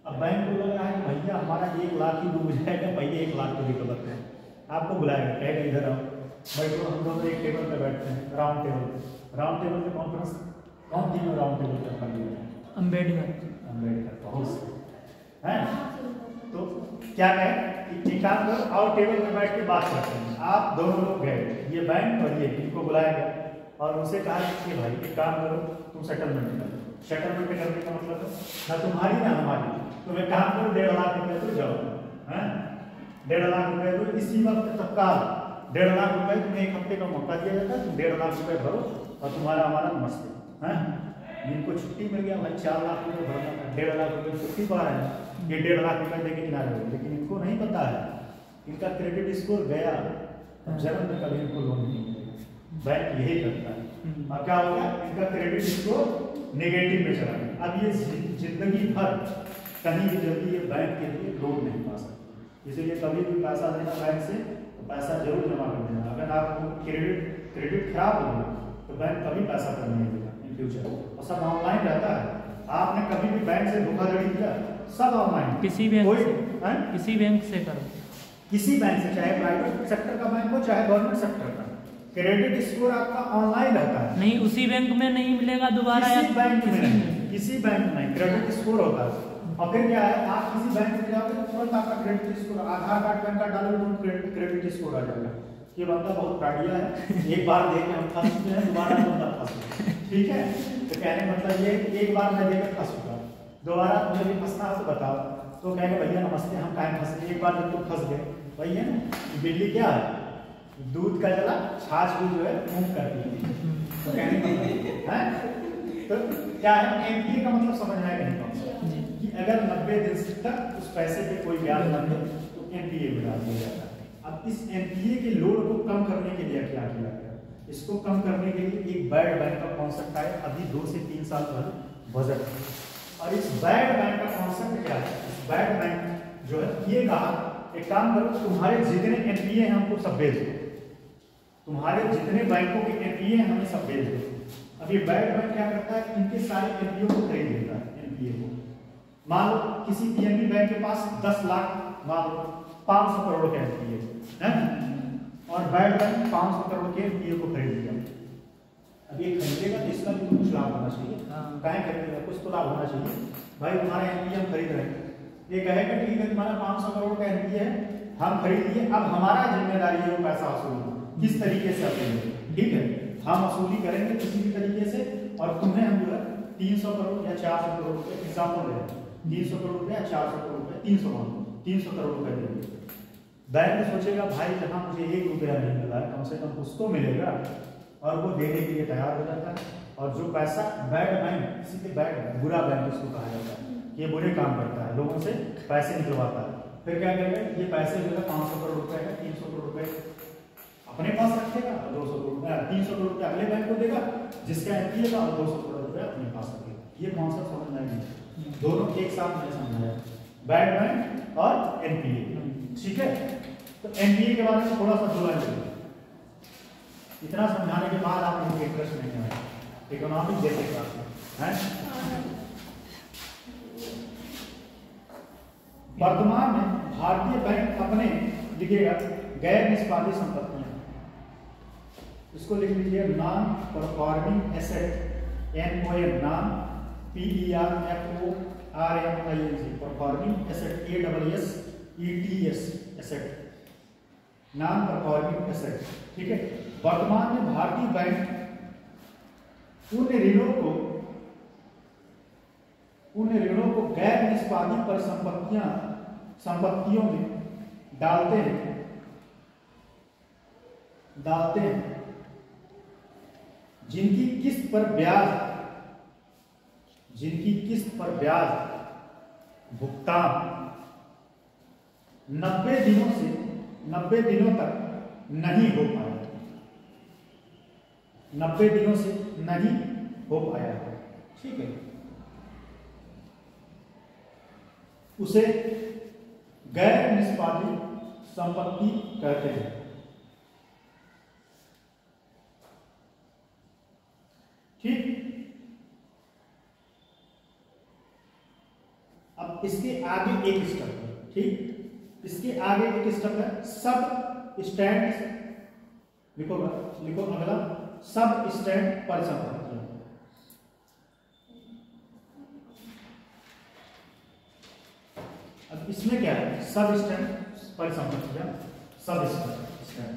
अब बैंक को लग रहा है भैया हमारा 1 लाख ही डूब जाएगा, भैया 1 लाख को रिकवर करें। आपको बुलाएगा, कहेगा इधर आओ, बैठो, हम दोनों एक टेबल पे बैठते हैं, राउंड टेबल पे कॉन्फ्रेंस। कौन तीनों राउंड टेबल पर कर लिया, अम्बेडकर बहुत है। तो क्या कहे कि काम करो, आओ टेबल पे बैठ के बात करते हैं। आप दोनों लोग गए, ये बैंक और ये इनको बुलाएगा और उनसे कहा कि भाई एक काम करो, तुम सेटलमेंट करो। सेटलमेंट करने का मतलब ना तुम्हारी ना हमारी, तुम एक काम करो 1.5 लाख रुपए तो जाओ, है 1.5 लाख रुपए तो इसी वक्त तत्काल 1.5 लाख रुपए तुम्हें 1 हफ्ते का मौका दिया जाता है, तुम 1.5 लाख रुपए भरो और तुम्हारा हमारा नमस्ते। है इनको छुट्टी मिल गया भाई, 4 लाख रुपए भरना था, 1.5 लाख रुपए छुट्टी पा रहे हैं, ये 1.5 लाख रुपए देके किनारे हो। लेकिन इनको नहीं पता है, इनका क्रेडिट स्कोर गया, जन्म में कभी इनको लोन नहीं मिलेगा। बैंक यही करता है। अब क्या होगा, इनका क्रेडिट स्कोर नेगेटिव में चला गया। अब ये जिंदगी भर कहीं भी जल्दी ये बैंक के लिए लोन नहीं पा सकते। इसलिए कभी भी पैसा लेना बैंक से तो पैसा जरूर जमा कर देना। अगर आपको क्रेडिट खराब हो गया तो बैंक कभी पैसा कर नहीं देगा इन फ्यूचर। और सब ऑनलाइन रहता है, आपने कभी भी बैंक से धोखाधड़ी किया, सब ऑनलाइन, किसी बैंक से करो, किसी बैंक से, चाहे प्राइवेट सेक्टर का बैंक हो चाहे गवर्नमेंट सेक्टर का, क्रेडिट स्कोर आपका ऑनलाइन रहता है। नहीं, उसी बैंक में नहीं मिलेगा दोबारा, किसी बैंक में क्रेडिट स्कोर होता है। और फिर क्या है, आप किसी बैंक में जाओगे तो तुरंत आपका क्रेडिट स्कोर, आधार कार्ड पैन कार्ड डालोगे तो क्रेडिट स्कोर आ जाएगा। ये बंदा बहुत प्राडिया है, एक बार देके हम फंस चुके हैं, दोबारा बंदा फंस, ठीक है। तो कहने मतलब ये एक बार मैं देकर फंस चुका, दोबारा मुझे भी फंसना हो तो बताओ। तो कहेंगे भैया नमस्ते, हम काहे फंसे, एक बार जब तुम फंस गए, भैया ना बिल्ली क्या है, दूध का जला छाछ भी जो है मुंह कर दी। तो कहने है तो क्या है, एनपीए का मतलब समझ में आएगा नहीं कि अगर 90 दिन तक उस पैसे पे कोई ब्याज न दे तो एनपीए में डाल दिया जाता है। अब इस एनपीए के लोड को कम करने के लिए क्या किया गया, इसको कम करने के लिए एक बैड बैंक का कॉन्सेप्ट आया अभी 2 से 3 साल पहले बजट। और इस बैड बैंक का कॉन्सेप्ट क्या है, इस बैड बैंक जो है ये कहा एक काम करो, तुम्हारे जितने एनपीए हैं हमको सब बेच दो, तुम्हारे जितने बैंकों के एनपीए हमें सब भेज दो। अब ये बैड बैंक क्या करता है, इनके सारे एनपीओ को खरीद लेता है। एनपीए को मान लो किसी पीएनबी बैंक के पास 10 लाख, मान लो 500 करोड़ के एनपीए है, और बैड बैंक 500 करोड़ के एनपीए को खरीद लिया। अब ये खरीदेगा तो इसका भी कुछ लाभ होना चाहिए। कहीं खरीदेगा कुछ तो लाभ होना चाहिए। भाई तुम्हारा एनपीए हम खरीद रहे हैं, ये कहेगा ठीक है तुम्हारा 500 करोड़ का एनपीए है, हम खरीद लिए, अब हमारा जिम्मेदारी है वो पैसा वसूलना, किस तरीके से अपने, ठीक है, हम वसूली करेंगे किसी भी तरीके से, और तुम्हें हम जो है 300 करोड़ या 400 करोड़ रुपए एग्जाम्पल दे रहे हैं, 300 करोड़ रुपए या 400 करोड़ रुपए, 300 करोड़ रुपए देंगे। बैंक सोचेगा भाई जहां मुझे 1 रुपया नहीं मिला है कम से कम कुछ तो मिलेगा, और वो देने के लिए तैयार हो जाता है। और जो पैसा बैड बैंक, किसी के बैड बुरा बैंक उसको कहा जाता है, ये बुरे काम करता है, लोगों से पैसे निकलवाता है, फिर क्या करेगा, ये पैसे जो है 500 करोड़ रुपए है, 300 करोड़ रुपए अपने पास रखेगा, 200 करोड़ 300 करोड़ रुपए अगले बैंक को देगा जिसका एनपीए था, और 200 करोड़ रुपए अपने पास रखेगा। ये कॉन्सेप्ट समझना है, दोनों एक साथ मैंने समझाया, बैड बैंक और एनपीए, ठीक है। तो एनपीए के बारे में थोड़ा सा जोड़ा जाएगा, इतना समझाने के बाद आप लोगों को इंटरेस्ट नहीं आया इकोनॉमिक जैसे क्लास में है। वर्तमान में भारतीय बैंक अपने लिखिएगा गैर निष्पादित संपत्तियां, इसको लिख लीजिए non performing asset, NON non PERFORMING performing asset, ASSETS asset, non performing asset, ठीक है। वर्तमान में भारतीय बैंक उन ऋणों को गैर निष्पादित संपत्तियों में डालते हैं जिनकी किस्त पर ब्याज भुगतान 90 दिनों तक नहीं हो पाया, 90 दिनों से नहीं हो पाया, ठीक है, उसे गैर निष्पादित संपत्ति कहते हैं। ठीक, अब इसके आगे एक स्टेप है, ठीक, इसके आगे एक स्टेप है सब स्टैंड, लिखो अगला सब स्टैंड परिसंपत्तियां। अब इसमें क्या है, सब स्टैंड परिसंपत्तियां, सब स्टैंड,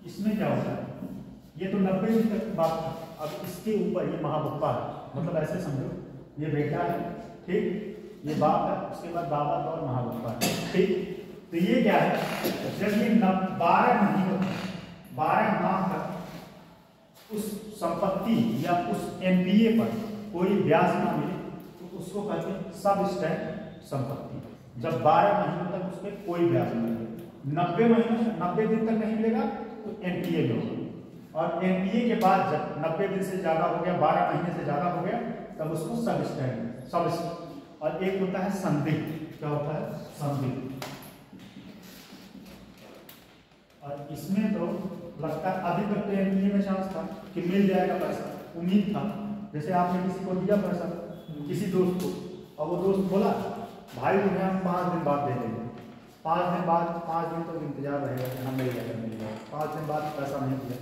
इसमें क्या होता है, ये तो 90 दिन तक बात था। अब इसके ऊपर ये महाबप्पा है, मतलब ऐसे समझो ये बेटा है, ठीक, ये बाप है, उसके बाद बाबा और महाबप्पा है, ठीक। तो ये क्या है, जब ये 12 महीनों 12 माह तक उस संपत्ति या उस एनपीए पर कोई ब्याज ना मिले तो उसको कहते हैं सब स्टैंड संपत्ति। जब 12 महीनों तक उस पर कोई ब्याज नहीं मिले, 90 दिन तक नहीं मिलेगा तो एनपीए में होगा, और एनपीए के बाद जब 90 दिन से ज्यादा हो गया, 12 महीने से ज्यादा हो गया, तब उसको सब स्टैंड। और एक होता है संदिग्ध, क्या होता है, संदिग्ध। और इसमें तो लगता है अभी तक तो एनपीए में चांस था कि मिल जाएगा पैसा, उम्मीद था, जैसे आपने किसी को दिया पैसा, किसी दोस्त को, और वो दोस्त बोला भाई तुम्हें हम 5 दिन बाद दे देंगे, 5 दिन बाद, 5 दिन तो इंतजार रहेगा कि हम मिल जाएगा, 5 दिन बाद पैसा नहीं दिया,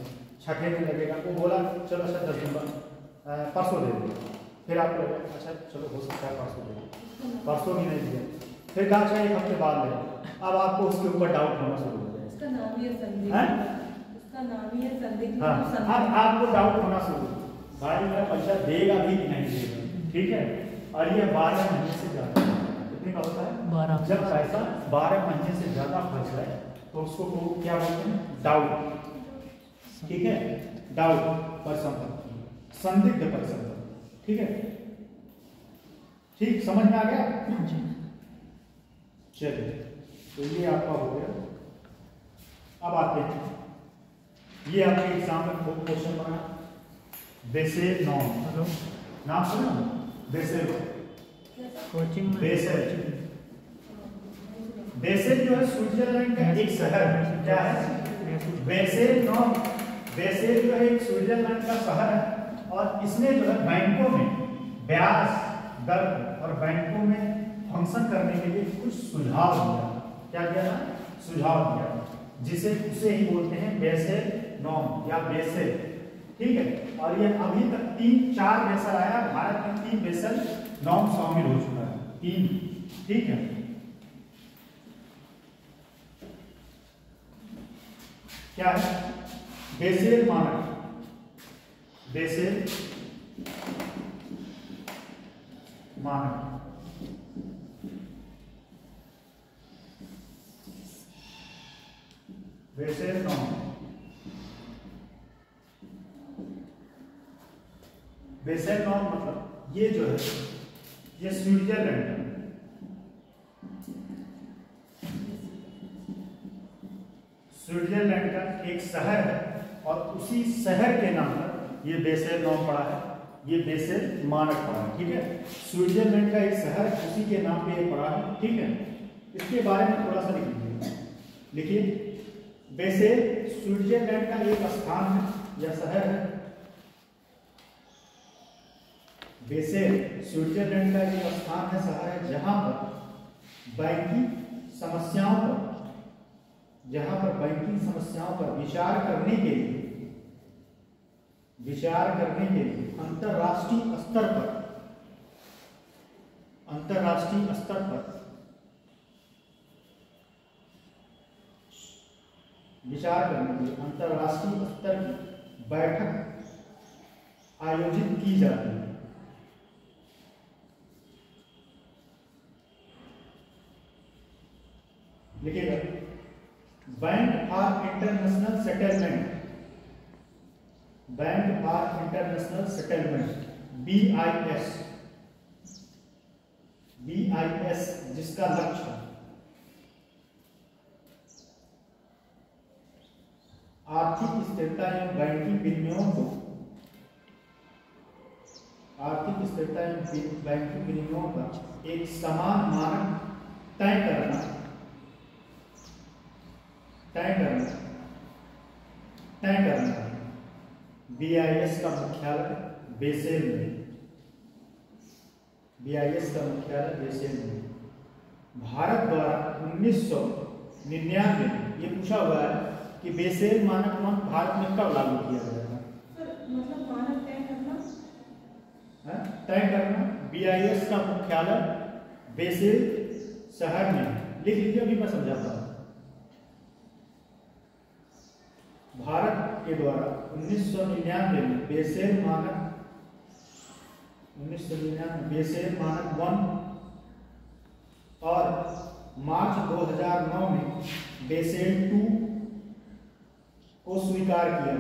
6ठे दिन लगेगा, वो बोला चलो अच्छा 10 दिन बाद परसों दे देंगे, फिर आपको लगा अच्छा चलो हो सकता है परसों दे देंगे, परसों भी नहीं दिया, फिर कहा अच्छा 1 हफ्ते बाद ले, अब आपको उसके ऊपर डाउट होना शुरू हो जाएगा, इसका नाम ही है संदिग्ध, इसका नाम ही है संदिग्ध। हाँ, अब आपको डाउट होना शुरू, भाई मेरा पैसा देगा भी कि नहीं देगा, ठीक है। और ये 12 महीने से ज्यादा, कितने का होता है, 12। जब पैसा 12 महीने से ज्यादा फंस जाए तो उसको क्या बोलते हैं, डाउट, ठीक है, डाउट पर संपत्ति, संदिग्ध पर संपत्ति, ठीक है, ठीक, समझ में आ गया। चलिए, तो ये आपका हो गया। अब आते हैं, ये आपके एग्जाम में क्वेश्चन बना, बेसेल नॉर्म, नाम सुना, बेसेल कोचिंग में, बेसेल बेसेल जो है स्विट्जरलैंड का एक शहर है। क्या है? बेसेल जो है एक स्विट्जरलैंड का शहर है और इसने जो है बैंकों में ब्याज दर और बैंकों में फंक्शन करने के लिए कुछ सुझाव दिया। क्या दिया ना? सुझाव दिया, जिसे उसे ही बोलते हैं बेसेल नॉर्म या बेसेल। ठीक है, और ये अभी तक 3-4 बेसेल आया, भारत में 3 बेसेल नॉर्म शामिल हो चुका है, 3। ठीक है, क्या है? बेसेल मानक, बेसेल मानक, बेसेल नॉर्म। बेसेल नॉर्म मतलब ये जो है ये स्विट्जरलैंड है। स्विट्जरलैंड का एक शहर है और उसी शहर के नाम पर ये बेसेल नॉर्म पड़ा है, ये बेसेल मानक पड़ा है। ठीक है, स्विट्जरलैंड का एक शहर उसी के नाम पे ये पड़ा है। ठीक है, इसके बारे में थोड़ा सा लिख लीजिए। लिखिए, बेसेल स्विट्जरलैंड का एक स्थान है या शहर है। बेसेल स्विट्जरलैंड का एक स्थान है, शहर है, जहां पर बैंकिंग समस्याओं पर विचार करने के लिए अंतरराष्ट्रीय स्तर पर विचार करने के लिए अंतरराष्ट्रीय स्तर की बैठक आयोजित की जाती है। लिखिएगा, bank for international settlement, bank for international settlement, BIS, जिसका लक्ष्य आर्थिक स्थिरता एवं बैंकिंग विनियमों का एक समान मानक तय करना BIS का मुख्यालय बेसेल में। भारत द्वारा 1999 ये पूछा हुआ है कि बेसेल मानक भारत में कब लागू किया गया था? मतलब मानक तय करना BIS का मुख्यालय बेसेल शहर में। लिख लीजिए, अभी मैं समझाता हूँ। भारत के द्वारा 1999 में बेसेल मानक 1 और मार्च 2009 में बेसेल 2 को स्वीकार किया,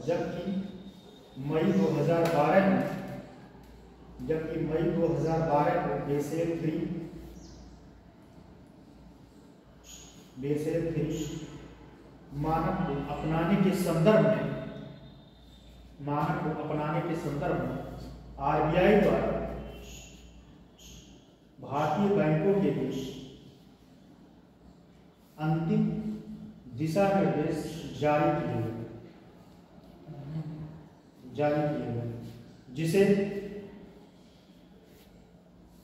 जबकि मई 2012 में बेसेल 3 मानक को अपनाने के संदर्भ में RBI द्वारा भारतीय बैंकों के लिए अंतिम दिशा निर्देश जारी किए गए, जिसे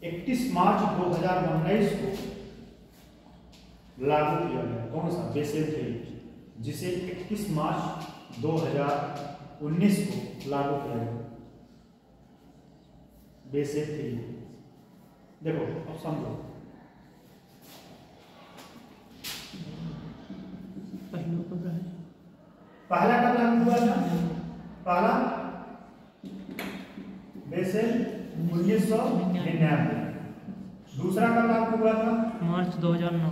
31 मार्च 2019 को लागू किया गया। कौन सा? बेसेल 3, जिसे 31 मार्च 2019 को लागू किया गया, बेसेल 3। देखो, अब समझो, पहला कब लागू हुआ था? पहला बेसेल 1999। दूसरा कब लागू हुआ था? मार्च 2009।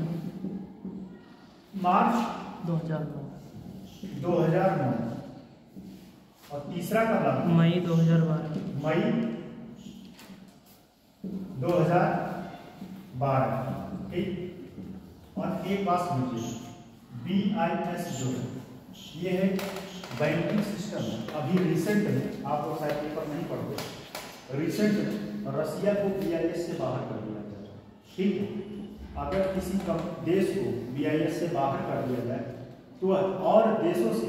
और तीसरा कब लागू? मई 2012। मई 2012। ठीक, और एक बात समझिए, BIS जो है ये है बैंकिंग सिस्टम। अभी रिसेंट में, आप लोग शायद पेपर नहीं पढ़ते, रिसेंट में रसिया को BIS से बाहर कर दिया जाए, ठीक है, अगर किसी देश को BIS से बाहर कर दिया जाए तो और देशों से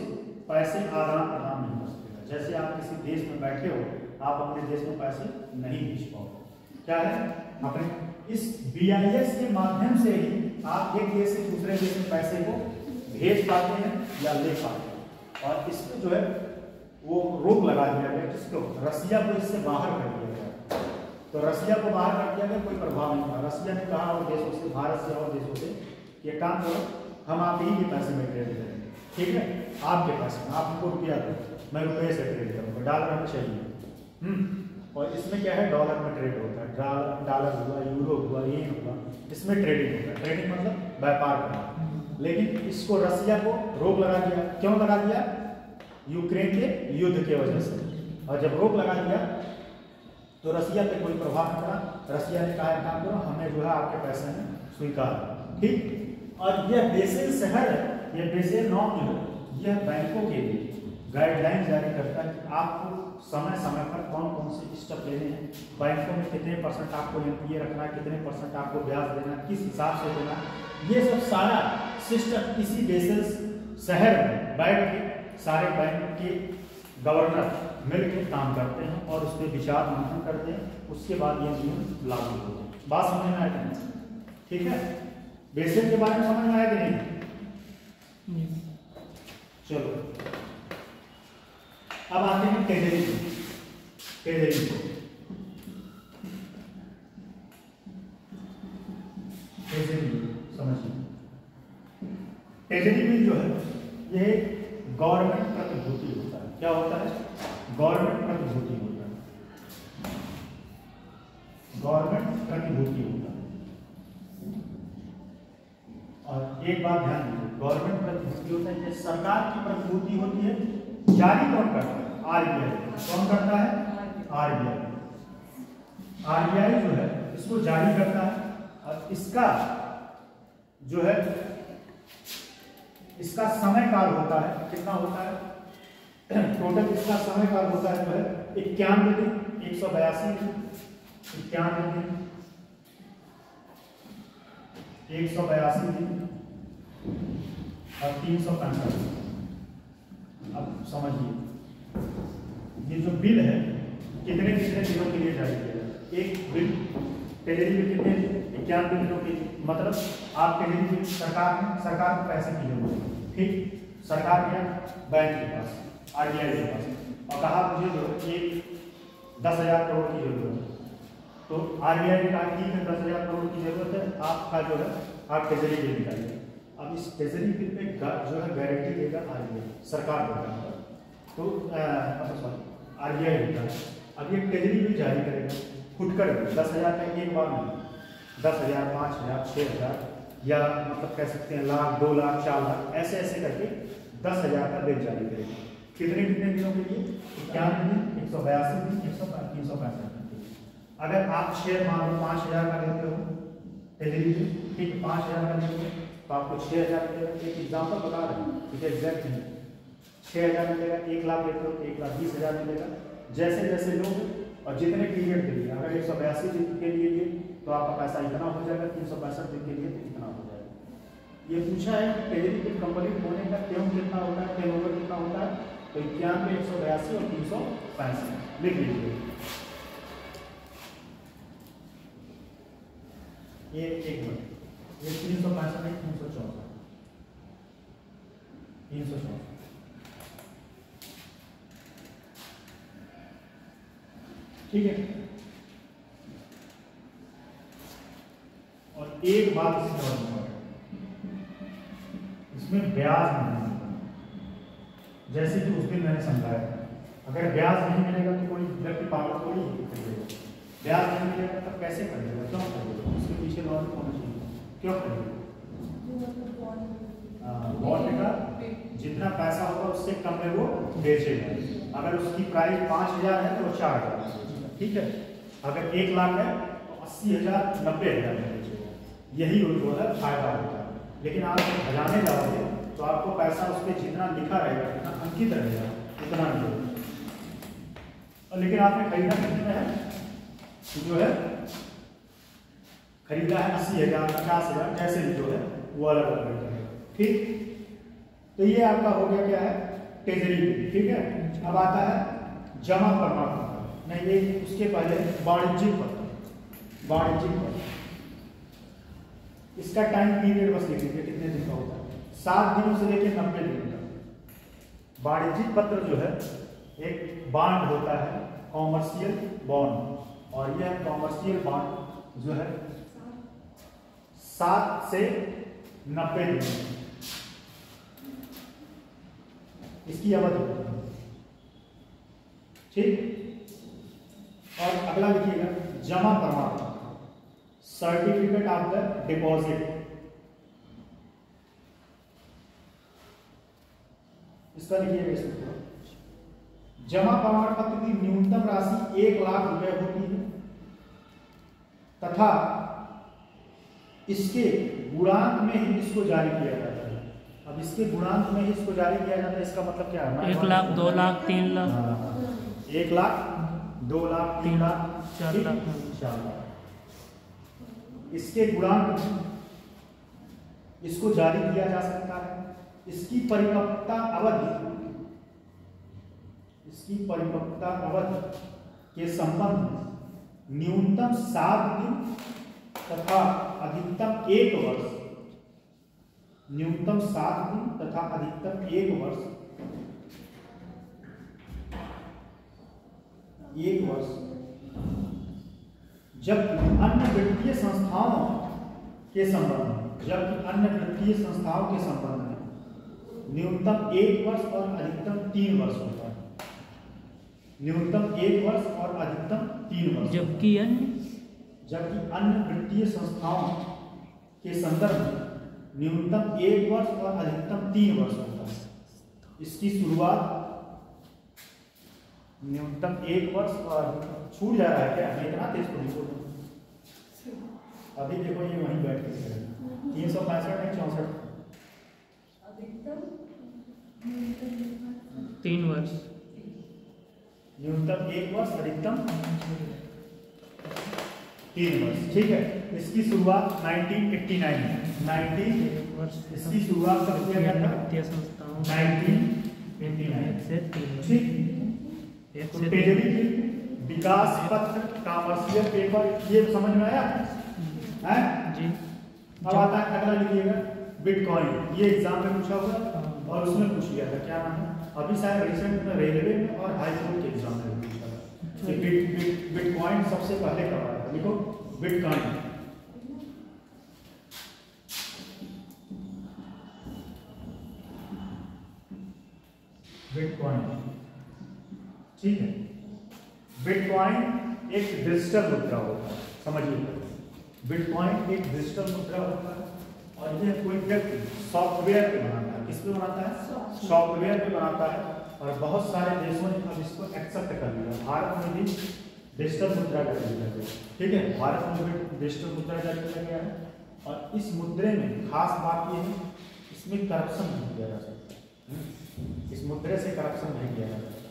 पैसे आदान प्रदान नहीं कर सकेगा। जैसे आप किसी देश में बैठे हो, आप अपने देश में पैसे नहीं भेज पाओगे। क्या है, अपने इस BIS के माध्यम से ही आप एक देश से दूसरे देश में पैसे को भेज पाते हैं या ले पाते हैं। और इसमें जो है वो रोक लगा दिया गया, किसको, रसिया को इससे बाहर कर दिया गया। तो रसिया को बाहर कर दिया गया, कोई प्रभाव नहीं पड़ा। रसिया ने कहा और देशों से, भारत से और देशों से, ये काम करो, हम आप ही के पैसे में ट्रेड करेंगे, ठीक है, आपके पैसे में, आप हमको रुपया दो, मैं रुपये से ट्रेड करूँगा, डॉलर हमें चाहिए। और इसमें क्या है, डॉलर में ट्रेड होता है, डॉलर हुआ, यूरो हुआ, येन हुआ, इसमें ट्रेडिंग होता है। ट्रेडिंग मतलब व्यापार करना। लेकिन इसको रसिया को रोक लगा दिया। क्यों लगा दिया, यूक्रेन के युद्ध के वजह से। और जब रोक लगा दिया तो रसिया पे कोई प्रभाव नहीं पड़ा। रसिया ने कहा काम करो, हमें जो है आपके पैसे में स्वीकार, ठीक। और यह बेसेल शहर, यह बेसेल नॉर्म जो है, यह बैंकों के लिए गाइडलाइन जारी करता है कि आपको समय समय पर कौन कौन से स्टेप लेने हैं, बैंकों में कितने % आपको NPA रखना है, कितने % आपको ब्याज देना, किस हिसाब से देना, ये सब सारा सिस्टम इसी बेसेल शहर में बैठ के सारे बैंक के गवर्नर मिलकर काम करते हैं और उस पर विचार मंथन करते हैं। उसके बाद ये नियम लागू होते हैं। बात समझ में आया, ठीक है, बेसेल के बारे में समझ में आया कि नहीं? चलो अब आते हैं treasury bill. Treasury bill, treasury bill समझिए। ट्रेजरी बिल जो है ये गवर्नमेंट प्रतिभूति होता है। क्या होता है, गवर्नमेंट प्रतिभूति होता है, गवर्नमेंट प्रतिभूति होता है। और एक बात ध्यान दीजिए, गवर्नमेंट प्रतिभूति होता है, सरकार की प्रतिभूति होती है। जारी कौन करता है, RBI। कौन करता है, RBI। RBI जो है इसको जारी करता है। और इसका जो है, इसका समय काल होता है, कितना होता है, टोटल इसका समय काल होता है जो है 91 दिन, 182 दिन, 91 दिन, 182 दिन और 365 दिन। अब समझिए, ये जो बिल है कितने कितने दिनों के लिए जारी किया जाए। एक बिल, ट्रेजरी बिल कितने, 91 दिनों के लिए। मतलब आप ट्रेजरी बिल, सरकार को पैसे की जरूरत है, ठीक, सरकार गया बैंक के पास, RBI के पास, और कहा मुझे जो एक 10,000 करोड़ की जरूरत है। तो RBI ने कहा ठीक है, 10,000 करोड़ की जरूरत है, आपका जो है आप ट्रेजरी बिल निकालिए। अब इस ट्रेजरी बिल पे जो है गारंटी देगा RBI, सरकार देगा, तो RBI देगा। अब ये ट्रेजरी बिल जारी करेगा, फुटकर 10,000 का एक बार नहीं, 10,000, 5,000, 6,000, या मतलब कह सकते हैं लाख, 2 लाख, 4 लाख, ऐसे ऐसे करके 10,000 का बिल जारी करेगा। कितने कितने दिनों के लिए, 91 दिन, 182 दिन, 365 दिन। अगर आप शेयर मान लो 5,000 का लेते हो ट्रेजरी बिल, ठीक, 5,000 का लेते हो तो आपको 6,000 मिलेगा। एक एग्जाम्पल बता रहे हैं, ठीक है, एग्जैक्ट नहीं, 6,000 मिलेगा। 1 लाख लेते हो तो 1,20,000 मिलेगा। जैसे जैसे लोग और जितने पीरियड के लिए, अगर 182 दिन के लिए तो आपका पैसा इतना हो जाएगा, 365 दिन के लिए तो इतना हो जाएगा। ये पूछा है कि ट्रेजरी बिल कंप्लीट होने का टर्म कितना होता है, टर्नओवर कितना होता है, तो 91, 182 और 365 लिख लीजिए। ये एक मिनट, ये 365 नहीं, 364, 364, ठीक है। और एक बात इसे समझना, इसमें ब्याज नहीं मिलता। जैसे कि उस दिन मैंने समझाया, अगर ब्याज नहीं मिलेगा तो कोई व्यक्ति पागल थोड़ी करेगा। ब्याज नहीं मिलेगा तब कैसे करेगा, क्यों करेगा, उसके पीछे लॉजिक होना चाहिए, क्यों करेगा। बॉन्ड का जितना पैसा होगा उससे कम में वो बेचेगा। अगर उसकी प्राइस 5,000 है तो 4,000, ठीक है। अगर 1 लाख है तो 80,000, 90,000 में बेचेगा। यही जो है फायदा होता है। लेकिन आप खजाने जाओगे तो आपको पैसा उस पर जितना लिखा रहेगा, जितना अंकित रहेगा, उतना नहीं होगा। और लेकिन आपने खरीदा कितने में है, जो है खरीदा है 80,000 50,000 जैसे भी जो है वो अलग अलग रेट है। ठीक, तो ये आपका हो गया क्या है ट्रेजरी बिल। ठीक है, अब आता है जमा प्रमाण पत्र, नहीं ये उसके पहले वाणिज्यिक पत्र। वाणिज्यिक पत्र इसका टाइम पीरियड बस लिख लीजिए कितने दिन का होता है, 7 दिनों से लेकर 90 दिन तक। वाणिज्यिक पत्र जो है एक बॉन्ड होता है, कॉमर्शियल बॉन्ड, और यह कॉमर्शियल बॉन्ड जो है 7 से 90 दिन इसकी अवधि होती है। ठीक, और अगला लिखिएगा जमा प्रमाण पत्र, सर्टिफिकेट ऑफ द डिपॉजिट। इसका लिखिएगा इसमें जमा प्रमाण पत्र की न्यूनतम राशि 1 लाख रुपए होती है तथा इसके गुणांक में ही इसको जारी किया जाता है। अब इसके गुणांक में ही इसको जारी किया जाता है, इसका मतलब क्या है 1 लाख 2 लाख 3 लाख 1 लाख 2 लाख 3 लाख 4 लाख 4 लाख इसके गुणांक में इसको जारी किया जा सकता है। इसकी परिपक्वता अवधि के संबंध में न्यूनतम 7 दिन तथा अधिकतम 1 वर्ष, न्यूनतम 7 दिन तथा अधिकतम 1 वर्ष, 1 वर्ष, जबकि अन्य वित्तीय संस्थाओं के संबंध में न्यूनतम 1 वर्ष और अधिकतम 3 वर्ष होता है। न्यूनतम 1 वर्ष और अधिकतम 3 वर्ष, जबकि अन्य वित्तीय संस्थाओं के संदर्भ में न्यूनतम 1 वर्ष और अधिकतम 3 वर्ष होता है। इसकी शुरुआत न्यूनतम 1 वर्ष और छूट जा रहा है क्या, इतना तेज को लिखो अभी देखो ये वहीं बैठ के 365 नहीं 64 3 वर्ष, न्यूनतम 1 वर्ष अधिकतम 3 वर्ष। ठीक है, इसकी शुरुआत 1989 इसकी शुरुआत कब किया गया था, वित्तीय संस्थाओं 1989 से 3 वर्ष। ठीक, ट्रेजरी विकास पत्र, कॉमर्शियल पेपर, ये समझ में आया है जी। अब आता है अगला लिखिएगा बिटकॉइन। ये एग्जाम में पूछा हुआ और उसमें पूछ लिया था, क्या नाम है, अभी शायद रिसेंट में रेलवे में और हाई कोर्ट के एग्जाम में पूछा था कि बिटकॉइन सबसे पहले कब आया था। लिखो बिटकॉइन, बिटकॉइन। ठीक है, बिटकॉइन एक डिजिटल मुद्रा होता है, समझिए बिटकॉइन एक डिजिटल मुद्रा होता है और यह कोई व्यक्ति सॉफ्टवेयर पे बनाता है। किस पे बनाता है, सॉफ्टवेयर पे बनाता है, और बहुत सारे देशों ने अब इसको एक्सेप्ट कर लिया। भारत में भी डिजिटल मुद्रा जारी किया गया, ठीक है, भारत में भी डिजिटल मुद्रा जारी किया गया है। और इस मुद्रे में खास बात यह है इसमें करप्शन नहीं किया जा सकता, इस मुद्रे से करप्शन नहीं किया जा सकता,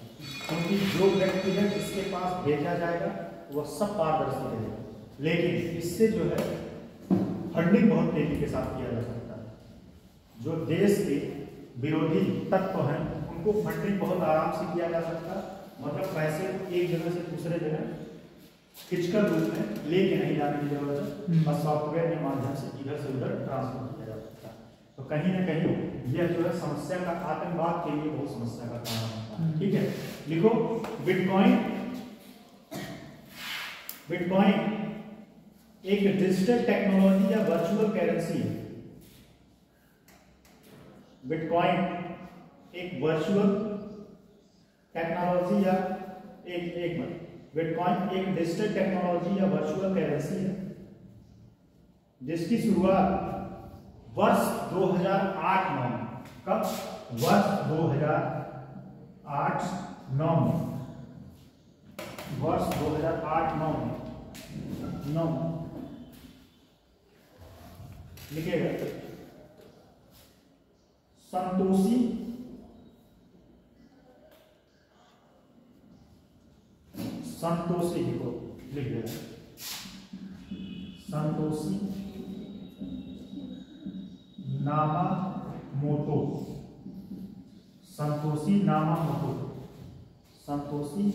क्योंकि जो व्यक्ति है जिसके पास भेजा जाएगा वह सब पारदर्शी रहेगा। लेकिन इससे जो है फंडिंग बहुत तेजी के साथ किया जा सकता है। जो देश के विरोधी तत्व हैं उनको फंडिंग बहुत आराम से किया जा सकता है, मतलब पैसे एक जगह से दूसरे जगह फिजिकल रूप में लेके नहीं जाने की जरूरत है, बस सॉफ्टवेयर के माध्यम से इधर से उधर ट्रांसफर किया जा सकता है। तो कहीं ना कहीं यह जो है समस्या का, आतंकवाद के लिए बहुत समस्या का कारण होता है। ठीक है, लिखो बिटकॉइन। बिटकॉइन एक डिजिटल टेक्नोलॉजी या वर्चुअल करेंसी है। बिटकॉइन एक वर्चुअल टेक्नोलॉजी या बिटकॉइन एक डिजिटल टेक्नोलॉजी या वर्चुअल करेंसी है जिसकी शुरुआत वर्ष 2008-9 में, कब, वर्ष 2008-9 में, वर्ष 2008-9 में लिखेगा संतोषी लिखो, लिख देगा संतोषी नामामोटो, संतोषी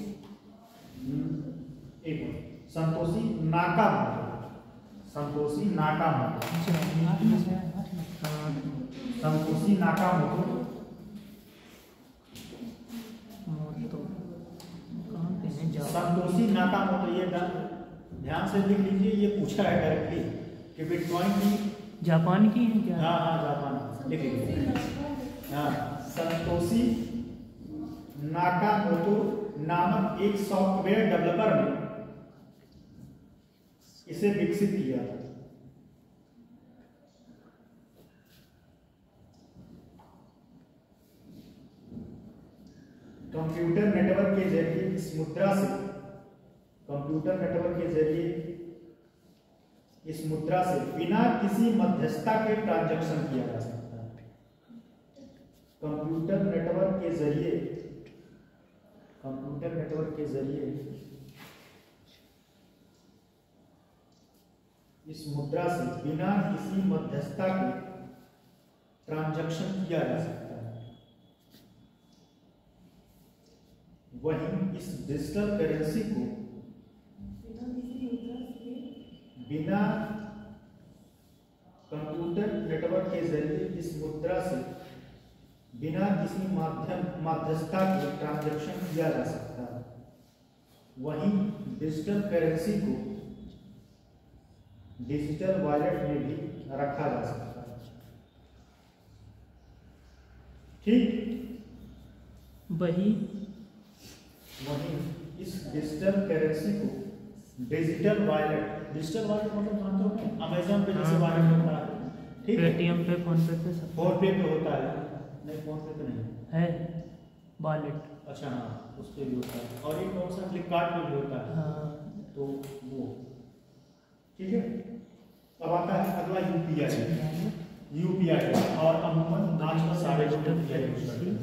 एक minute, Santoshi Nakamoto, Santoshi Nakamoto, Santoshi Nakamoto. Santoshi Nakamoto, ये ध्यान से लिख लीजिए, ये पूछा है डायरेक्टली कि बिटकॉइन की जापान की है क्या? हाँ हाँ जापान, लिख लीजिए। हाँ, संतोषी नाकामोटो नामक एक सॉफ्टवेयर डेवलपर ने इसे विकसित किया। कंप्यूटर नेटवर्क के जरिए इस मुद्रा से, कंप्यूटर नेटवर्क के जरिए इस मुद्रा से बिना किसी मध्यस्थता के ट्रांजैक्शन किया जा सकता है। कंप्यूटर नेटवर्क के जरिए, कंप्यूटर नेटवर्क के जरिए इस मुद्रा से बिना किसी मध्यस्थता के ट्रांजैक्शन किया जा सकता है। वहीं इस डिजिटल करेंसी को बिना कंप्यूटर नेटवर्क के जरिए इस मुद्रा से बिना किसी मध्यस्थता के ट्रांजैक्शन किया जा सकता है। वहीं डिजिटल करेंसी को डिजिटल वॉलेट में भी रखा जा सकता है। ठीक, वहीं इस डिजिटल करेंसी को डिजिटल वॉलेट, डिजिटल वॉलेट मतलब जानते हो अमेज़न पे जैसे वॉलेट होता है, ठीक है, पेटीएम पे, फोन पे सब, फोन पे होता है, नहीं फोन पे तो नहीं है वॉलेट। अच्छा हाँ, उस पे भी होता है, और एक कौन सा फ्लिपकार्ट पे भी होता है। हाँ, तो वो ठीक है। अब आता है अगला यूपीआई। यूपीआई और अमूमन आज का सारे लोग यूपीआई यूज करते हैं।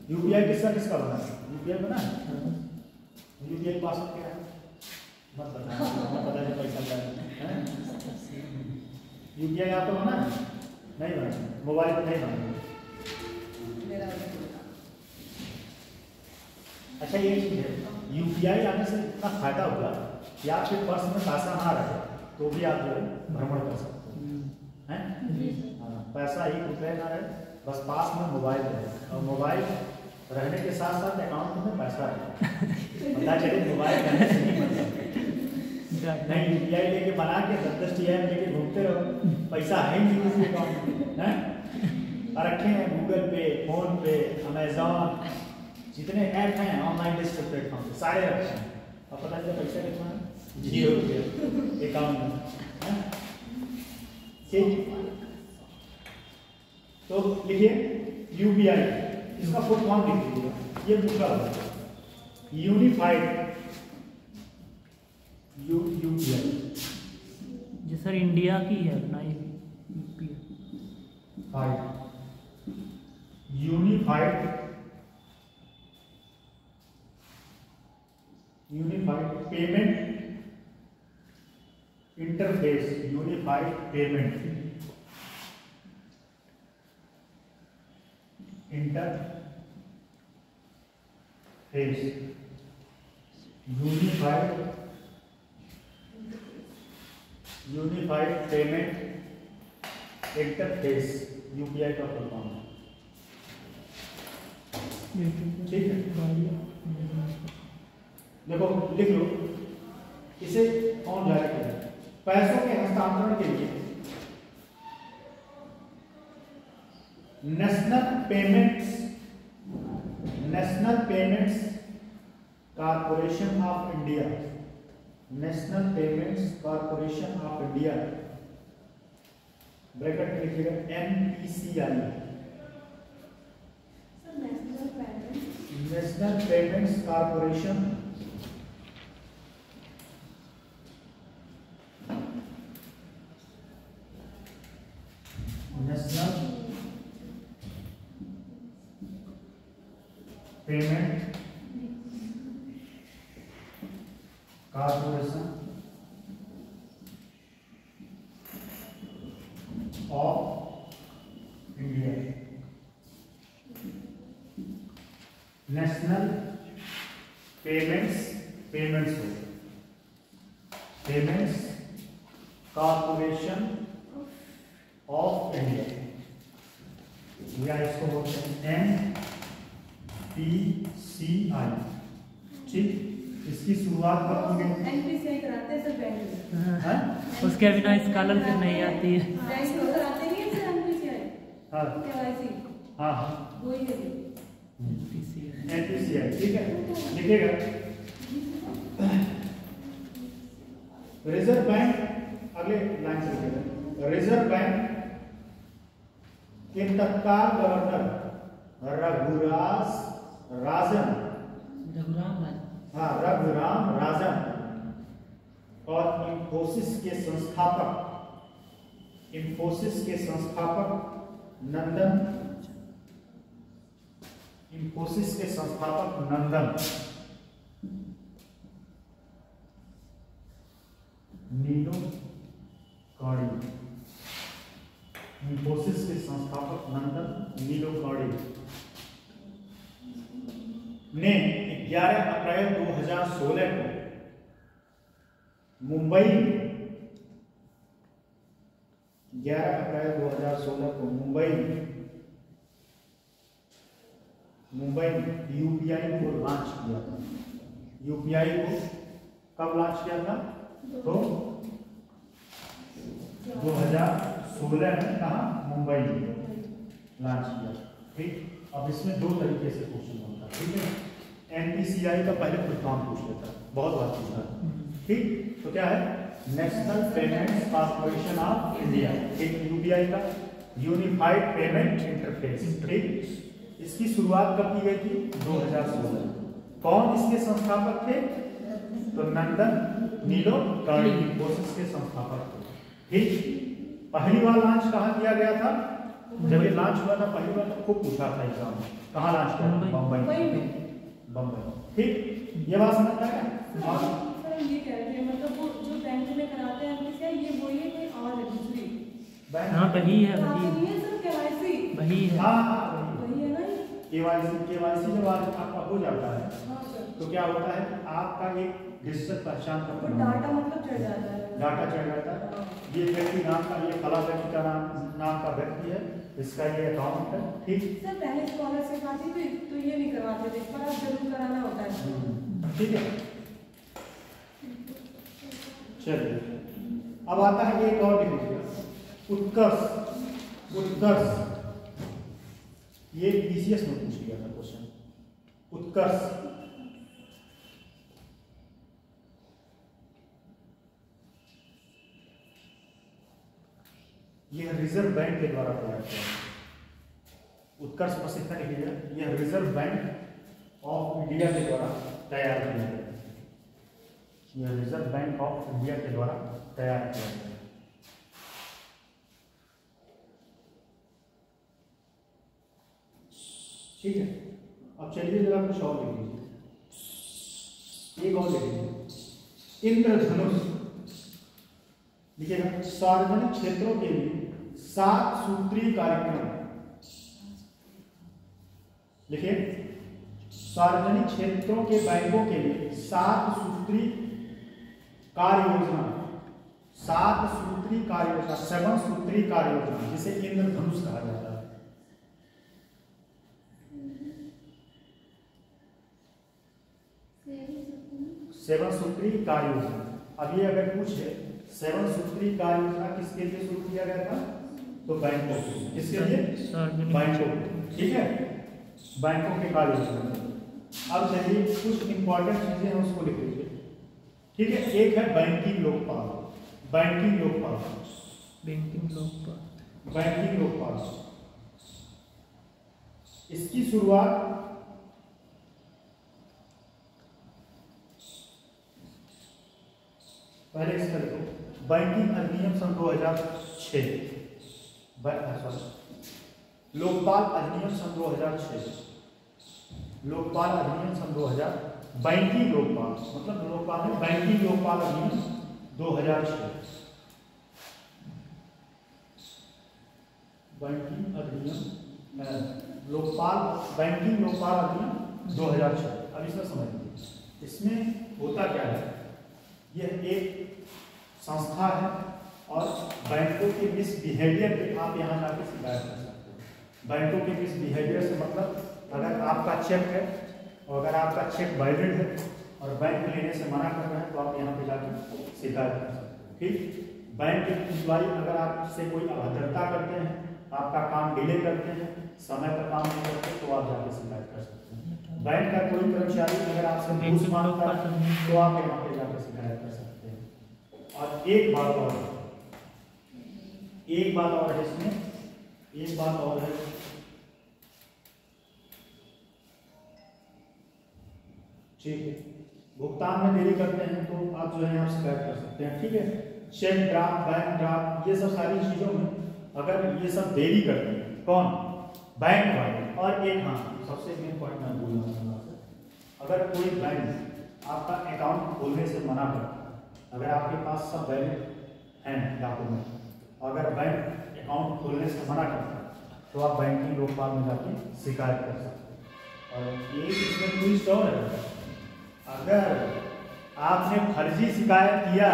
यूपीआई किसका बना है? यूपीआई बना है। यूपीआई पासवर्ड क्या है मत बताना, पता नहीं पैसा है। यूपीआई आपको बना है? नहीं बना, मोबाइल पर नहीं बना। अच्छा ये चीज है, यूपीआई आने से इतना फायदा होगा कि आपके पर्स में पैसा ना रहे तो भी आप जो है भ्रमण कर सकते हैं। पैसा एक रुपये ना रहे, बस पास में मोबाइल रहे, और मोबाइल रहने के साथ साथ अकाउंट में पैसा रहे। पता चले मोबाइल रहने से नहीं मतलब नहीं, यूपीआई लेके बना के 10 टीएम लेके घूमते रहो, पैसा है नहीं किसी अकाउंट में। और रखे हैं गूगल पे, फोन पे, अमेजॉन, जितने ऐप हैं ऑनलाइन डिजिटल प्लेटफॉर्म सारे रखे हैं, और पता चला पैसा कितना है? 0 रुपये अकाउंट में। ठीक, तो लिखिए यूपीआई, इसका फुल फॉर्म लिख दीजिए, ये पूछा यूनिफाइड यूपीआई। जी सर, इंडिया की है ना UPI. Unified payment interface, unified payment interface, unified payment interface, UPI का फुल फॉर्म है। ठीक है, देखो लिख लो, इसे कौन जारी करे? पैसों के हस्तांतरण के लिए national payments corporation of India, national payments corporation of India, bracket में लिखिएगा NPCI, national payments corporation payment corporation of India national payments corporation of India, या इसको बोलते हैं NPCI। ठीक, इसकी शुरुआत कब की गई? NPCI कराते हैं सर बैंक में। हाँ? उसके बिना स्कॉलरशिप नहीं आती है। बैंक में कराते नहीं है सर NPCI। हाँ KYC हाँ हाँ वही है। NPCI, ठीक है, लिखिएगा। रिजर्व बैंक, अगले लाइन से लिखिएगा। रिजर्व बैंक के तत्काल गवर्नर रघुराम राजन और इंफोसिस के संस्थापक नंदन नीलोकाड़ी ने 11 अप्रैल 2016 को मुंबई में यूपीआई को लॉन्च किया था। यूपीआई को कब लॉन्च किया था? तो 2016 में कहा मुंबई में लॉन्च किया। ठीक, अब इसमें दो तरीके से क्वेश्चन बनता है। ठीक है, NPCI का पहले फुल फॉर्म पूछ लेता है, बहुत बात पूछता है। ठीक, तो क्या है? National payments corporation of India. एक यूपीआई का यूनिफाइड पेमेंट इंटरफेस। ठीक, इसकी शुरुआत कब की गई थी? 2016। कौन इसके संस्थापक थे? तो नंदन नीलोकाड़ी इंफोसिस के संस्थापक थे। ठीक, पहली बार लॉन्च कहाँ किया गया था? जब ये लॉन्च हुआ था पहली बार, तो खूब पूछा था एग्जाम में, कहाँ लॉन्च किया? बम्बई। ठीक, ये बात समझ में आया? सर ये कह रहे थे मतलब वो जो बैंक में कराते हैं NPCI ये वही है कोई और है दूसरी? हाँ वही है, नहीं है सर KYC वही है। हाँ वही है ना ये? केवाईसी जब आपका हो जाता है हाँ सर। तो क्या होता है? आपका एक डिजिटल पहचान वो पत्र, डाटा मतलब चढ़ जाता है। डाटा चढ़ जाता है। ये व्यक्ति नाम का, ये फला व्यक्ति का नाम का व्यक्ति है, इसका ये अकाउंट है। ठीक, सर पहले स्कॉलरशिप आती थी तो ये नहीं करवाते थे, पर अब जरूर कराना होता है। ठीक है, चलिए अब आता है एक और लिखिएगा, उत्कर्ष। ये BCS में पूछ लिया था क्वेश्चन। उत्कर्ष यह रिजर्व बैंक के द्वारा तैयार किया गया। उत्कर्ष बस इतना लिखिएगा, यह रिजर्व बैंक ऑफ इंडिया के द्वारा तैयार किया गया। यह रिजर्व बैंक ऑफ इंडिया के द्वारा तैयार किया गया। ठीक है, अब चलिए जरा कुछ और लिख लीजिए, एक और लिख लीजिए, इंद्रधनुष। लिखिएगा, सार्वजनिक क्षेत्रों के लिए 7 सूत्रीय कार्यक्रम। लिखिए, सार्वजनिक क्षेत्रों के बैंकों के लिए 7 सूत्रीय कार्य योजना, 7 सूत्रीय कार्य योजना, 7 सूत्रीय कार्य योजना, जिसे इंद्रधनुष कहा जाता है। 7 सूत्रीय कार्य योजना। अब ये अगर पूछे 7 सूत्रीय कार्य योजना किसके लिए शुरू किया गया था? तो बैंकों के। किसके लिए? बैंकों। ठीक है, बैंकों के कार्य योजना। अब चलिए कुछ इंपॉर्टेंट चीजें हैं उसको लिख लीजिए। ठीक है, एक है बैंकिंग लोकपाल। इसकी शुरुआत पहले इसका लिखो, बैंकिंग अधिनियम सन 2006, लोकपाल अधिनियम सन 2006, लोकपाल अधिनियम सन 2000, बैंकिंग लोकपाल मतलब लोकपाल है, बैंकिंग लोकपाल अधिनियम 2006, बैंकिंग अधिनियम लोकपाल, बैंकिंग लोकपाल अधिनियम 2006। अब इसमें समझिए इसमें होता क्या है, यह एक संस्था है और बैंकों के मिसबिहेवियर पे आप यहाँ जाकर शिकायत कर सकते हो। बैंकों के मिसबिहेवियर से मतलब अगर आपका चेक है और अगर आपका चेक वैलिड है और बैंक लेने से मना कर रहे हैं तो आप यहाँ पे जाकर शिकायत कर सकते हो। ठीक, बैंक एम्प्लॉय अगर आपसे कोई अभद्रता करते हैं, आपका काम डिले करते हैं, समय पर काम नहीं करते तो आप जाके शिकायत कर सकते हैं। बैंक का कोई कर्मचारी अगर आपसे घूस मांगता है तो आप यहाँ पे जाकर शिकायत कर सकते हैं। और एक बात और है इसमें, एक बात और है, ठीक है, भुगतान में देरी करते हैं तो आप जो है यहाँ शिकायत कर सकते हैं। ठीक है, चेक ड्राफ्ट, बैंक ड्राफ्ट, ये सब सारी चीजों में अगर ये सब देरी करते हैं कौन, बैंक वाले। और एक हाँ सबसे मेन पॉइंट मैं बोल रहा हूँ, अगर कोई बैंक आपका अकाउंट खोलने से मना करता है, अगर आपके पास सब वैलिड हैं डॉक्यूमेंट, अगर बैंक अकाउंट खोलने से मना करता है तो आप बैंकिंग लोकपाल में जाके शिकायत कर सकते हैं। और एक इसमें ट्विस्ट और है, अगर आपने फर्जी शिकायत किया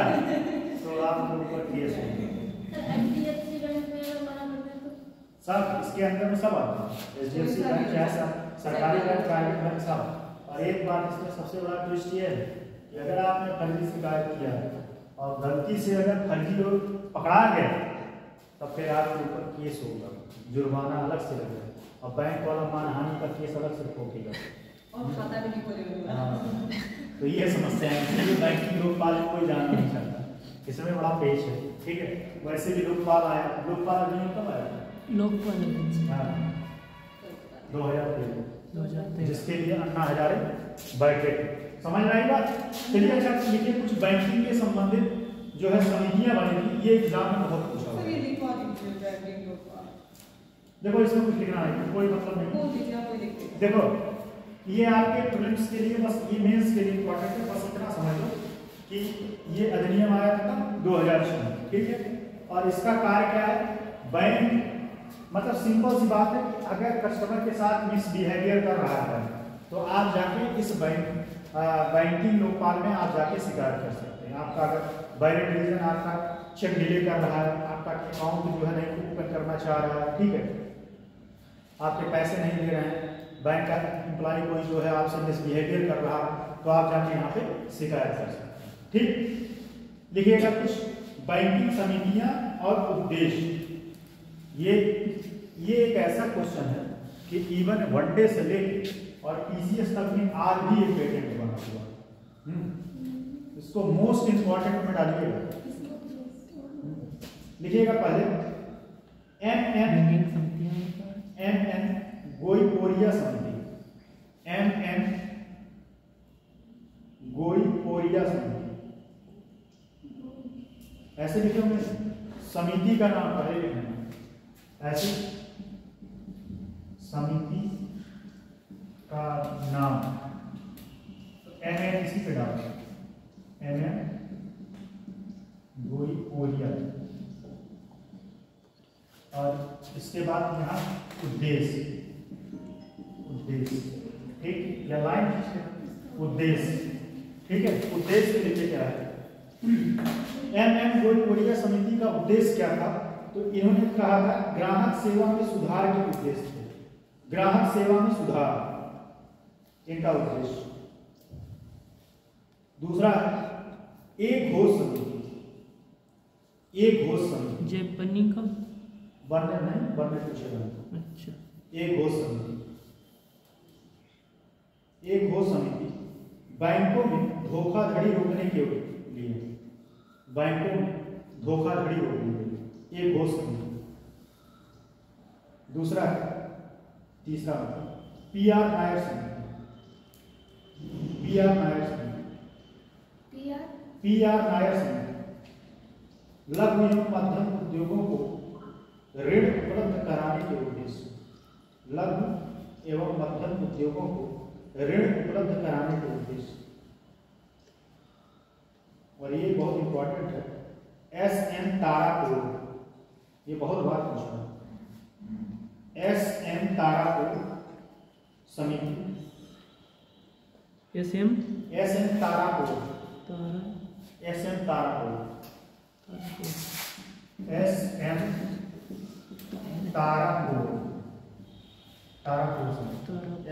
तो आपके ऊपर केस होगा। सब इसके अंदर में सब आता है, HDFC बैंक चाहे सरकारी बैंक, प्राइवेट बैंक सब। और एक बात इसमें सबसे बड़ा ट्विस्ट ये है कि अगर आपने फर्जी शिकायत किया है और गलती से अगर फर्जी लोग पकड़ा गए तब फिर आपके ऊपर केस होगा, जुर्माना अलग से लगेगा और बैंक वाला मानहानि का केस अलग से ठोकेगा और खाता भी नहीं खोलेगा। तो ये समस्या है, इसलिए बैंकिंग लोकपाल कोई जानना नहीं चाहता, इसमें बड़ा पेच है। ठीक है, वैसे भी लोकपाल आया, लोकपाल अधिनियम कब आया था? लोकपाल हाँ 2013, जिसके लिए अन्ना हजारे बैठे थे। समझ रही बात? चलिए अच्छा देखिए, कुछ बैंकिंग के संबंधित जो है समितियां बनेगी, ये एग्जाम में बहुत पूछा हुआ है। देखो इसमें कुछ लिखना है, कोई मतलब नहीं। देखो ये आपके प्रीलिम्स के लिए बस, ये मेंस के लिए इंपॉर्टेंट है, बस इतना समझ लो कि ये अधिनियम आया था 2006 में। ठीक है, और इसका कार्य क्या है, बैंक मतलब सिंपल सी बात है, अगर कस्टमर के साथ मिसबिहेवियर कर रहा है तो आप जाके इस बैंकिंग लोकपाल में आप जाके शिकायत कर सकते हैं। आपका अगर वैलिड रीजन आपका चेक डिले कर रहा है, आपका अकाउंट जो है नहीं ओपन करना चाह रहा है, ठीक है, आपके पैसे नहीं दे रहे हैं, बैंक का एम्प्लॉय कोई जो है आपसे मिसबिहेवियर कर रहा है तो आप जाके यहाँ पे शिकायत कर सकते हैं। ठीक, लिखिएगा कुछ बैंकिंग समितियां और उद्देश्य। ये एक ऐसा क्वेश्चन है कि इवन वनडे से लेके और PCS तक में आज भी एक पेटेंट बना हुआ। इसको मोस्ट इंपॉर्टेंट में डालिएगा, लिखिएगा पहले MN गोइपोरिया समिति, MN गोइपोरिया समिति, ऐसे लिखोगे, समिति का नाम पहले लिखना, ऐसे समिति का नाम MN इसी पे डालो, MN गोइपोरिया, और इसके बाद यहाँ उद्देश्य, ठीक, या लाइन उद्देश्य। ठीक है, उद्देश्य लिखे क्या है, MN गोइपोरिया समिति का उद्देश्य क्या था, तो इन्होंने कहा था ग्राहक सेवा में सुधार के उद्देश्य थे, ग्राहक सेवा में सुधार इनका उद्देश्य। दूसरा है एक घोष समिति, एक घोष समिति, जे बनी कब बनने नहीं, बनने पूछेगा। अच्छा, एक घोष समिति, एक घोष समिति बैंकों में धोखाधड़ी रोकने के लिए, बैंकों में धोखाधड़ी रोकने के लिए एक घोष समिति। दूसरा है, तीसरा PR नायर समिति, PR नायर समिति, PR नायर समिति लघु एवं मध्यम उद्योगों को ऋण उपलब्ध कराने के उद्देश्य, लघु एवं मध्यम उद्योगों को ऋण उपलब्ध कराने के उद्देश्य। और ये बहुत इंपॉर्टेंट है, SM तारापुर, ये बहुत बार पूछा है, SM तारापुर समिति SM SM तारापुर, तारा SM Tarapur, SM Tarapur,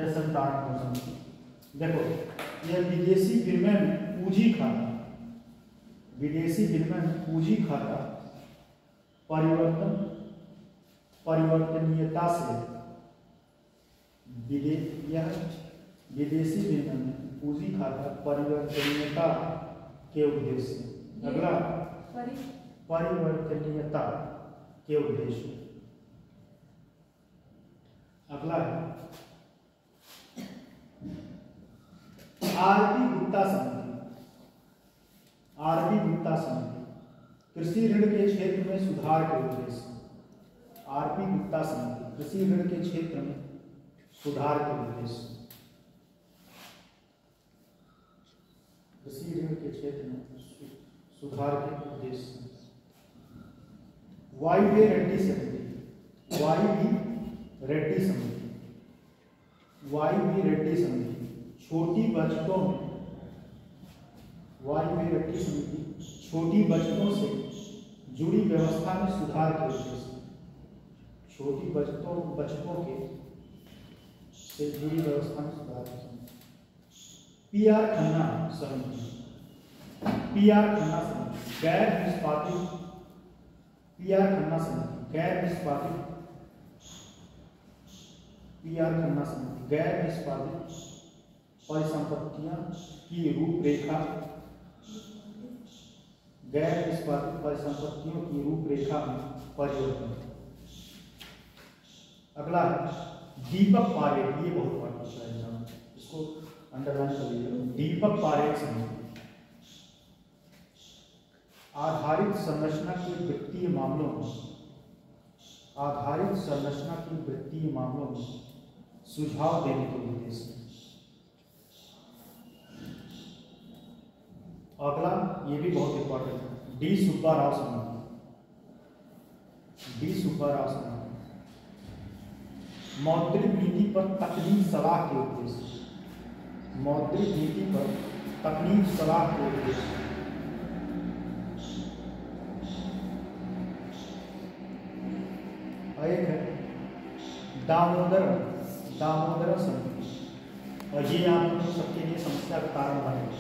SM Tarapur. देखो यह विदेशी विनिमय पूंजी खाता, विदेशी विनिमय पूंजी खाता परिवर्तनीयता से विदेशी विनिमय पूंजी खाता परिवर्तनीयता के उद्देश्य। अगला परिवर्तनीयता के उद्देश्य। अगला है आरबी गुप्ता समिति, आरबी गुप्ता समिति कृषि ऋण के क्षेत्र में सुधार के उद्देश्य। आरबी गुप्ता समिति कृषि ऋण के क्षेत्र में सुधार के उद्देश्य, कृषि ऋण के क्षेत्र में सुधार के उद्देश्य। वाई.बी. रेड्डी समिति, वाई.बी. रेड्डी समिति, वाई.बी. रेड्डी समिति छोटी बचतों में, वाई.बी. रेड्डी समिति छोटी बचतों से जुड़ी व्यवस्था में सुधार के उद्देश्य। छोटी बचतों के से जुड़ी व्यवस्था में सुधार के उद्देश्य। पी.आर. खन्ना समिति, पी.आर. खन्ना समिति गैर निष्पादित, पी.आर. खन्ना समिति गैर निष्पादित, पी.आर. खन्ना समिति गैर निष्पादित परिसंपत्तियां की रूपरेखा, गैर निष्पादित परिसंपत्तियों की रूपरेखा में परिवर्तन। अगला है दीपक पारेख, ये बहुत बड़ा है, इसको अंडरलाइन कर लीजिए। दीपक पारेख समिति आधारित संरचना के वित्तीय मामलों में, आधारित संरचना के वित्तीय मामलों में सुझाव देने के उद्देश्य। अगला ये भी बहुत इंपॉर्टेंट है, डी सुब्बाराव समिति, डी सुब्बाराव समिति मौद्रिक नीति पर तकनीक सलाह के उद्देश्य, मौद्रिक नीति पर तकनीक सलाह के उद्देश्य। एक है दामोदर समिति, और ये आप लोग सबके लिए समस्या का कारण बनेगा।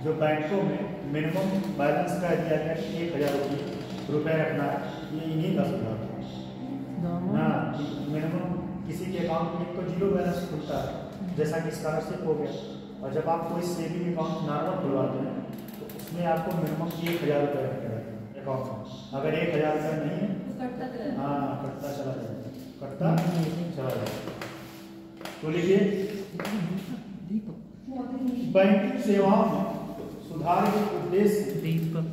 जो बैंकों में मिनिमम बैलेंस का दिया गया 1,000 रुपये रखना है, ये इन्हीं का सुझाव है ना। मिनिमम किसी के अकाउंट में तो 0 बैलेंस खुलता है, जैसा कि स्कॉलरशिप हो गया, और जब आप कोई सेविंग अकाउंट नॉर्मल खुलवाते हैं तो उसमें आपको मिनिमम 1,000 रुपये रखने रहते हैं अकाउंट में। अगर 1,000 रुपये नहीं है, हाँ कटता चला जाएगा, कटता चला जाएगा। तो लिखिए बैंकिंग सेवाओं में सुधार के उद्देश्य, दीपक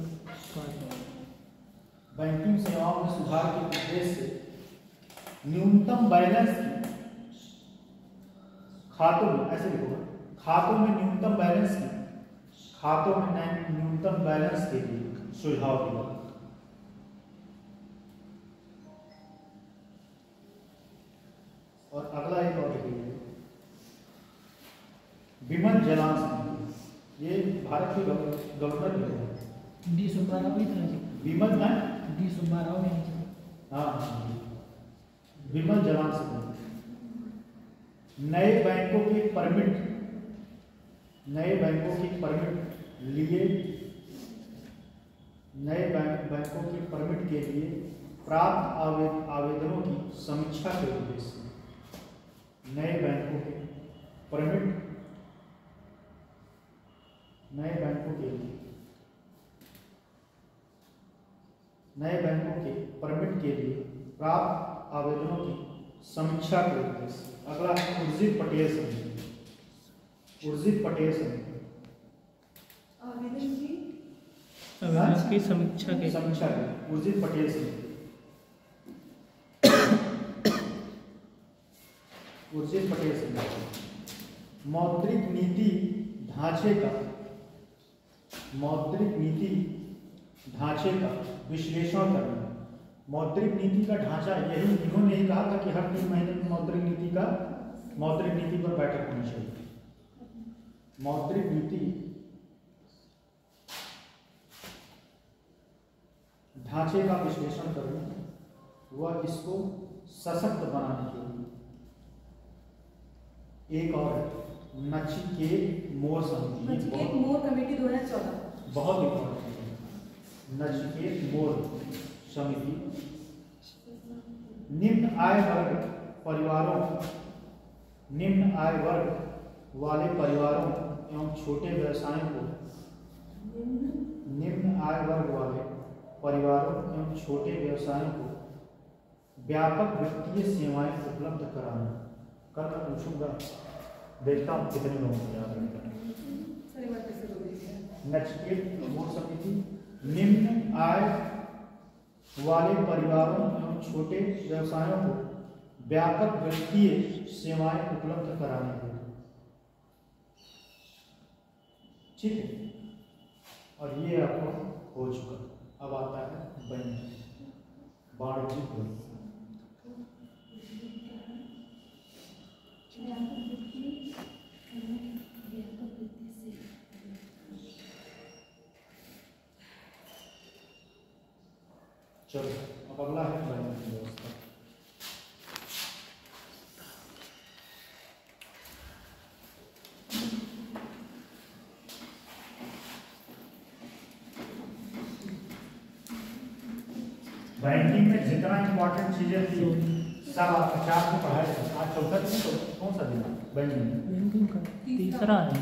बैंकिंग सेवाओं में सुधार के उद्देश्य न्यूनतम बैलेंस खातों में, ऐसे लिखोगा, खातों में न्यूनतम बैलेंस की, खातों में न्यूनतम बैलेंस के लिए सुझाव दिया। और अगला एक और लिखिए विमल जलान समिति, ये भारत के गवर्नर भी है, डी सुब्बाराव भी था, विमल है, डी सुब्बाराव भी है। हाँ विमल जलान समिति नए बैंकों के परमिट, नए बैंकों के परमिट लिए, नए बैंकों के परमिट के लिए प्राप्त आवेदनों की समीक्षा के उद्देश्य। नए बैंकों के परमिट, नए बैंकों के लिए, नए बैंकों के परमिट के लिए प्राप्त आवेदनों की समीक्षा के उद्देश्य। अगला उर्जित पटेल समिति, उर्जित पटेल समिति आवेदन की समीक्षा के, उर्जित पटेल समिति, उर्जित पटेल समिति मौद्रिक नीति ढांचे का, मौद्रिक नीति ढांचे का विश्लेषण करना। मौद्रिक नीति का ढांचा, यही इन्होंने ही कहा था कि हर 3 महीने में मौद्रिक नीति पर बैठक होनी चाहिए। मौद्रिक नीति ढांचे का विश्लेषण करूं वह इसको सशक्त बनाने के लिए। एक और नचिकेत मोर समिति, नचिकेत मोर कमेटी 2014 बहुत इंपॉर्टेंट है। नचिकेत मोर समिति निम्न आय वर्ग परिवारों, निम्न आय वर्ग वाले परिवारों एवं छोटे व्यवसायों को, निम्न आय वर्ग वाले परिवारों एवं छोटे व्यवसायों को व्यापक वित्तीय सेवाएं उपलब्ध कराना। कल मैं पूछूंगा, देखता हूँ कितने लोगों को याद रहेगा। नचिकेत मोर समिति निम्न आय वाले परिवारों एवं छोटे व्यवसायों को व्यापक वित्तीय सेवाएं उपलब्ध कराने के लिए, ठीक है। और ये आपको हो चुका। अब आता है वाणिज्यिक व्यवस्था। चलो अब अगला है वाणिज्यिक व्यवस्था। बैंकिंग में जितना इंपॉर्टेंट चीजें थी सब आप 50 में पढ़ाए। आज चौथा दिन तो कौन सा दिन? बैंकिंग का तीसरा है।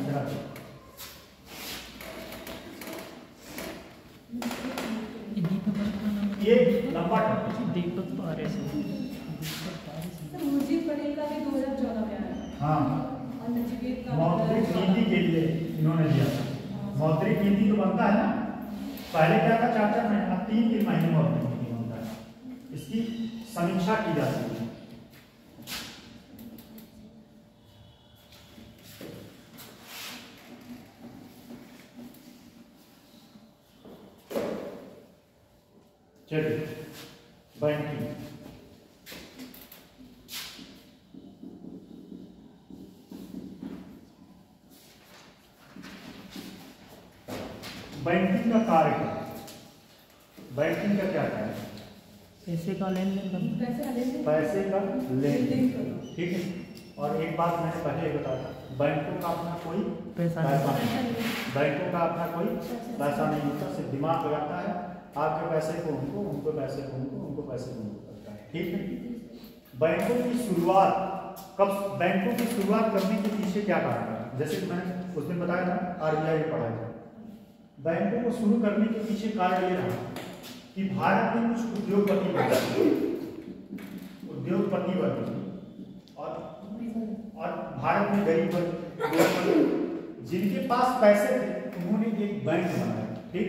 ये लंबा दीपक पारेस मुझे पटेल का भी 2014 में आया। हाँ, और नचिकेत का मौद्रिक नीति के लिए इन्होंने दिया था। मौद्रिक नीति तो बनता है ना, पहले क्या था 4-4 महीने, अब 3-3 महीने मौद्रिक नीति बनता है। इसकी समीक्षा की जाती है। चलिए बैंकिंग, बैंकिंग का कार्य क्या है? बैंकिंग का क्या कार्य है? पैसे का लेन देन करना। पैसे का लेन देन, ठीक है। और एक बात मैंने पहले बताया था, बैंकों का अपना कोई पैसा नहीं, बैंकों का अपना कोई पैसा नहीं होता, सिर्फ दिमाग लगाता है। आपके पैसे को उनको, उनको पैसे को उनको, उनको पैसे को उनको करता है, ठीक है। बैंकों की शुरुआत कब? बैंकों की शुरुआत करने के पीछे क्या कारण है? जैसे कि मैंने उस दिन बताया था, RBI ने पढ़ाया था। बैंकों को शुरू करने के पीछे कारण ये रहा कि भारत में कुछ उद्योगपति वर्ग और भारत में गरीब वर्ग, जिनके पास पैसे थे, उन्होंने एक बैंक बनाया, ठीक।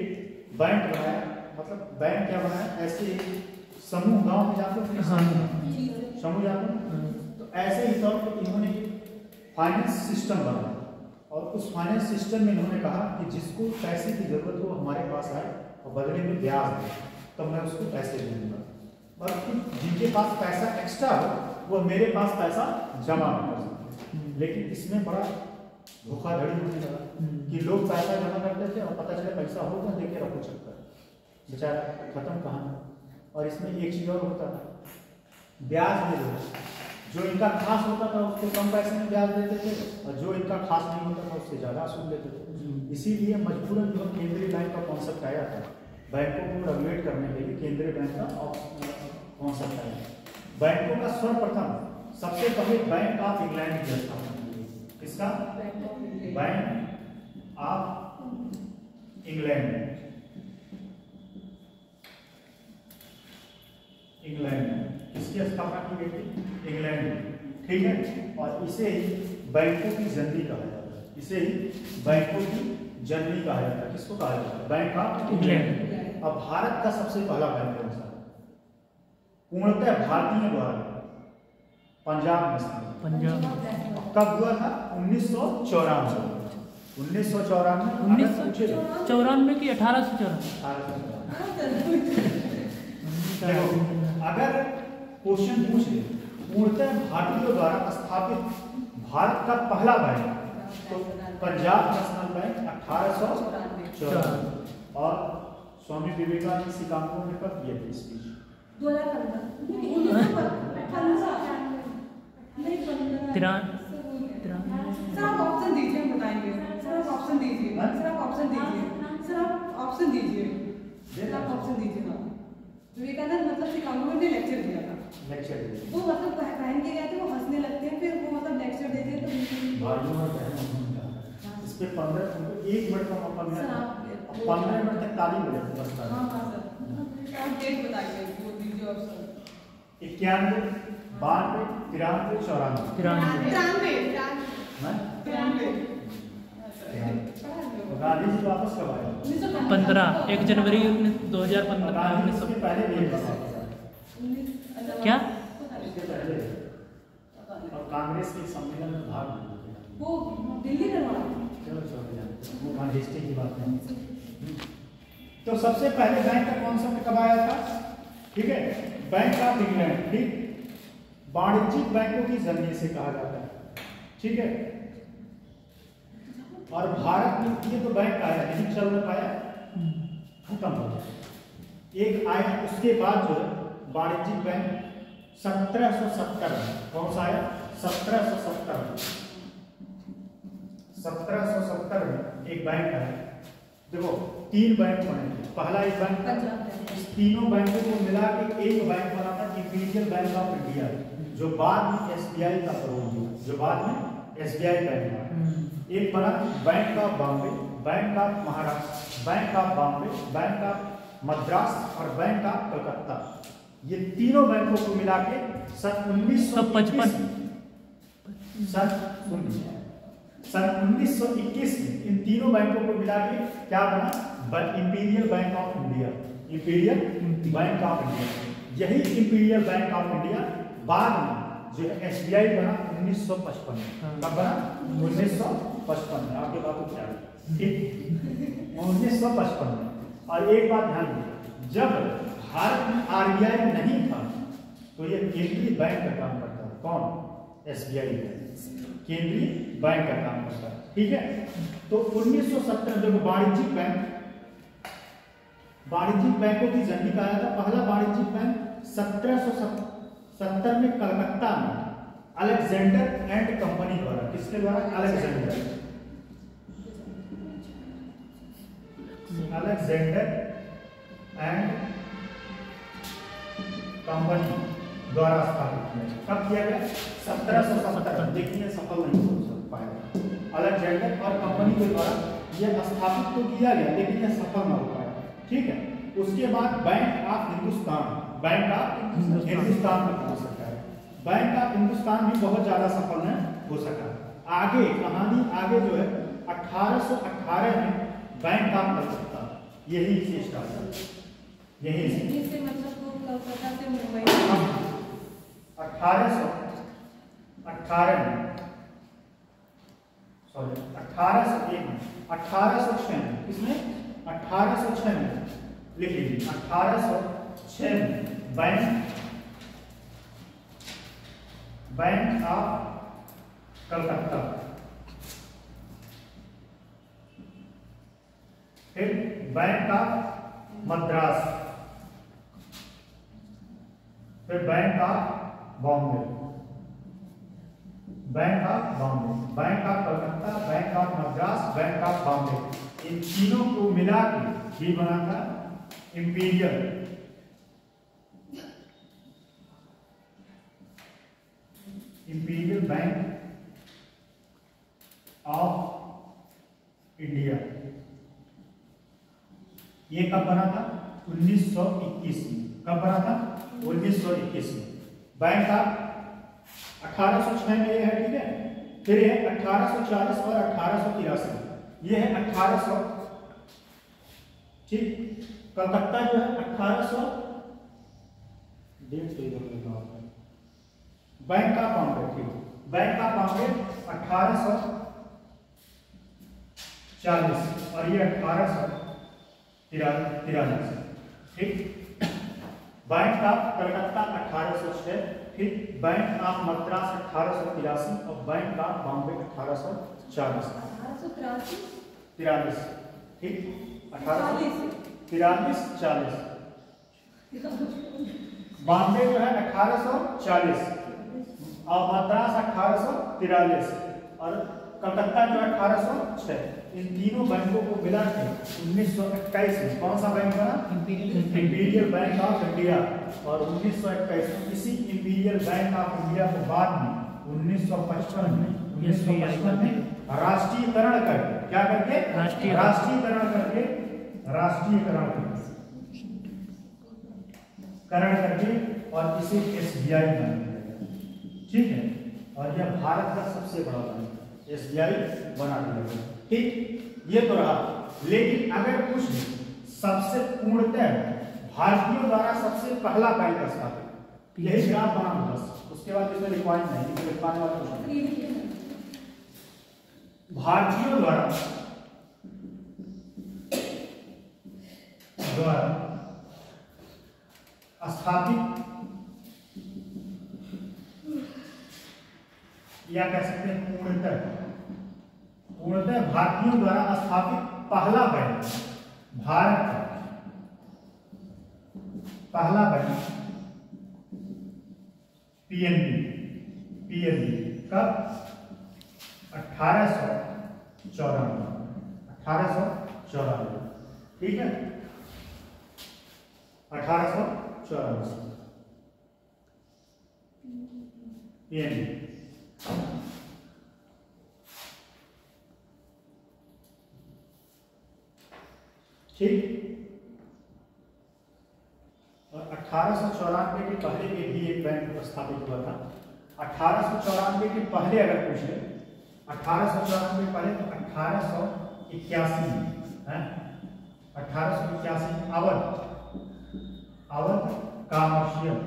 बैंक बनाया मतलब बैंक क्या बनाया? ऐसे समूह, गांव में जाते हैं समूह जाते हैं, तो ऐसे ही तौर पर इन्होंने फाइनेंस सिस्टम बनाया। और उस फाइनेंस सिस्टम में इन्होंने कहा कि जिसको पैसे की जरूरत हो हमारे पास आए और बदले में ब्याज दे, तो मैं उसको पैसे दे दूंगा। और जिनके पास पैसा एक्स्ट्रा हो वो मेरे पास पैसा जमा कर सकते। लेकिन इसमें बड़ा धोखाधड़ी होने लगा कि लोग पैसा जमा करते थे और पता चले पैसा होगा, देखे रखो चक्कर, बेचारा खत्म कहानी। और इसमें एक चीज और होता था, ब्याज दे दो। जो इनका खास होता था उसको कम पैसे में ब्याज देते थे, और जो इनका खास नहीं होता था उससे ज्यादा सूद लेते थे। इसीलिए मजबूरन जो केंद्रीय बैंक का कॉन्सेप्ट आया था, बैंकों को रेगुलेट करने के लिए केंद्रीय बैंक का कॉन्सेप्ट आया। बैंकों का सर्वप्रथम सबसे पहले बैंक ऑफ इंग्लैंड की स्थापना की। किसका? बैंक ऑफ इंग्लैंड, इंग्लैंड किसकी स्थापना की गई थी? इंग्लैंड में, ठीक है। और इसे ही बैंकों की जननी कहा जाता है, इसे ही बैंकों की जननी कहा जाता है। किसको कहा जाता है? Bank of England. अब भारत का सबसे पहला बैंक कौन सा? पूर्णतः भारतीय द्वारा पंजाब नेशनल। पंजाब कब हुआ था? 1994। 1994 की 1894। अगर क्वेश्चन पूछ ले पूर्णतः भारतीयों द्वारा स्थापित भारत का पहला बैंक, तो पंजाब नेशनल बैंक 1894 और स्वामी विवेकानंद शिकागो में कब किए थे स्पीच? 2015 सर आप ऑप्शन दीजिए, हम बताएंगे। सर आप ऑप्शन दीजिए, सर आप ऑप्शन दीजिए, सर आप ऑप्शन दीजिए, सर आप ऑप्शन दीजिए। हाँ, विवेकानंद मतलब शिकागो में भी लेक्चर दिया था। लेक्चर वो मतलब पहन के गए थे, वो हंसने लगते हैं, फिर वो मतलब लेक्चर देते हैं तो भाइयों और बहनों इस पे 15 1 मिनट का मौका मिला, 15 मिनट तक ताली बजे बस। हाँ हाँ सर, आप डेट बताइए, वो दीजिए ऑप्शन। 91, 92, 93, 94। गांधी जी वापस कब आए? 1 जनवरी 2015। गांधी जी से पहले भी क्या? इसके पहले और कांग्रेस के सम्मेलन में भाग लिया। वो दिल्ली में हुआ। चलो वो हिस्ट्री की बात नहीं। तो सबसे पहले बैंक का कॉन्सेप्ट कब आया था? ठीक है, बैंक ऑफ इंग्लैंड, ठीक, वाणिज्यिक बैंकों की जननी से कहा जाता है। ठीक है, और भारत में ये तो बैंक आया नहीं चल नहीं पाया, खत्म हो गया। एक आया, उसके बाद जो है वाणिज्यिक बैंक 1770 में, कौन सा आया? 1770 में। 1770 में एक बैंक आया। देखो 3 बैंक बने थे। पहला एक बैंक था, इस तीनों बैंकों को मिला के एक बैंक बना था, इंपीरियल बैंक ऑफ इंडिया, जो बाद में एसबीआई का स्वरूप हुआ, जो बाद में एसबीआई बैंक बना। एक बना bank of Bombay, bank of Maharashtra, bank of Bombay, bank of Madras और बैंक ऑफ कलकत्ता। ये तीनों बैंकों को मिला के सन 1955 में इन तीनों बैंकों को मिला के क्या बना? Imperial bank of India. Imperial bank of India, यही इंपीरियल बैंक ऑफ इंडिया बाद में जो है एसबीआई बना 1955 में। कब बना? 1955 में। आपके बात को क्या है? ठीक, 1955 में। और एक बात ध्यान दीजिए, जब भारत में आरबीआई नहीं था तो ये केंद्रीय बैंक का काम करता था। कौन? एसबीआई केंद्रीय बैंक का काम करता है। ठीक है, तो 1970 जब वाणिज्यिक बैंकों की जननी कहा था। पहला वाणिज्यिक बैंक 1770 में कलकत्ता में अलेक्जेंडर एंड कंपनी द्वारा, किसके द्वारा? अलेक्जेंडर एंड कंपनी द्वारा स्थापित किया। कब किया गया? 1770। देखिए सफल नहीं हो पाया। अलेक्जेंडर और कंपनी के द्वारा यह स्थापित तो किया गया, लेकिन यह सफल न हो पाया। ठीक है, उसके बाद bank of Hindustan, bank of Hindustan में हो सका है। बैंक ऑफ हिंदुस्तान भी बहुत ज्यादा सफल नहीं हो सका। आगे कहानी आगे जो है 1818 में बैंक ऑफ कलकत्ता, यही से स्टार्ट हुआ। यही से मतलब वो कलकत्ता से मुंबई 1818 में, सॉरी 1806 में, किसमें? 1806 में लिख लीजिए। 1806 में बैंक ऑफ कलकत्ता, फिर बैंक ऑफ मद्रास, फिर bank of Bombay, bank of Calcutta, bank of Madras, bank of Bombay, इन तीनों को मिला के भी बना था इंपीरियल बैंक ऑफ इंडिया। ये कब बना था? 1921 में। कब बना था? 1921 में। बैंक ऑफ 1806 में ये है, ठीक है। फिर ये 1840 और 1883, ये है 1800, ठीक। कलकत्ता जो है 1800, डेट सही होगा। बैंक ऑफ बॉम्बे, ठीक, बैंक ऑफ बॉम्बे 1840 और ये 1843, ठीक। बैंक ऑफ कलकत्ता 1806, फिर बैंक ऑफ मद्रास 1883 और बैंक ऑफ बॉम्बे 1883। 40 43 ठीक 1843 40 बॉम्बे जो है 1840 और मद्रास 1843 और कलकत्ता जो है 1806। इन तीनों बैंकों को मिला के 1921 में कौन सा बैंक बना? Imperial bank of India. और 1921 में इसी इंपीरियल बैंक ऑफ इंडिया को बाद में 1955 में राष्ट्रीयकरण करके क्या करके राष्ट्रीयकरण करके और इसे SBI बना दिया गया। ठीक है, और यह भारत का सबसे बड़ा बैंक SBI बना दिया गया। ठीक, ये तो रहा। लेकिन अगर कुछ सबसे पूर्णतः भारतीयों द्वारा सबसे पहला बैंक स्थापित, यही ग्राफ बना बस, उसके बाद इसमें लिखवाना नहीं, लिखवाने वाला कुछ नहीं। भारतीयों द्वारा स्थापित या कह सकते हैं पूर्णतः भारतीयों द्वारा स्थापित पहला बैंक, भारत का पहला बैंक PNB कब? 1894। ठीक है, 1894 PNB। ठीक, और 1894 के पहले में भी एक बैंक स्थापित हुआ था। 1894 के पहले अगर पूछे 1894 पहले तो 1881 है, 1881 Awadh commercial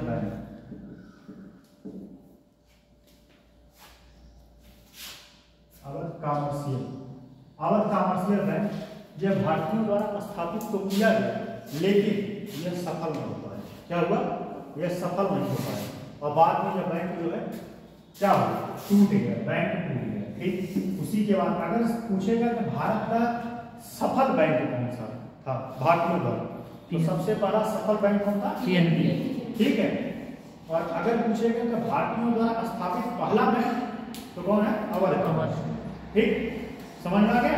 bank, Awadh commercial bank यह भारतीयों द्वारा स्थापित तो किया गया, लेकिन यह सफल नहीं हो पाया। क्या हुआ? यह सफल नहीं हो पाया और बाद में यह बैंक जो है क्या हुआ? टूट गया, बैंक टूट गया। ठीक, उसी के बाद अगर पूछेगा कि भारत का सफल बैंक कौन सा था भारतीयों द्वारा, तो सबसे पहला सफल बैंक कौन था? PNB। ठीक है, और अगर पूछेगा कि भारतीयों द्वारा स्थापित पहला बैंक तो कौन है? अवध कमर्शियल। ठीक, समझ में आ गया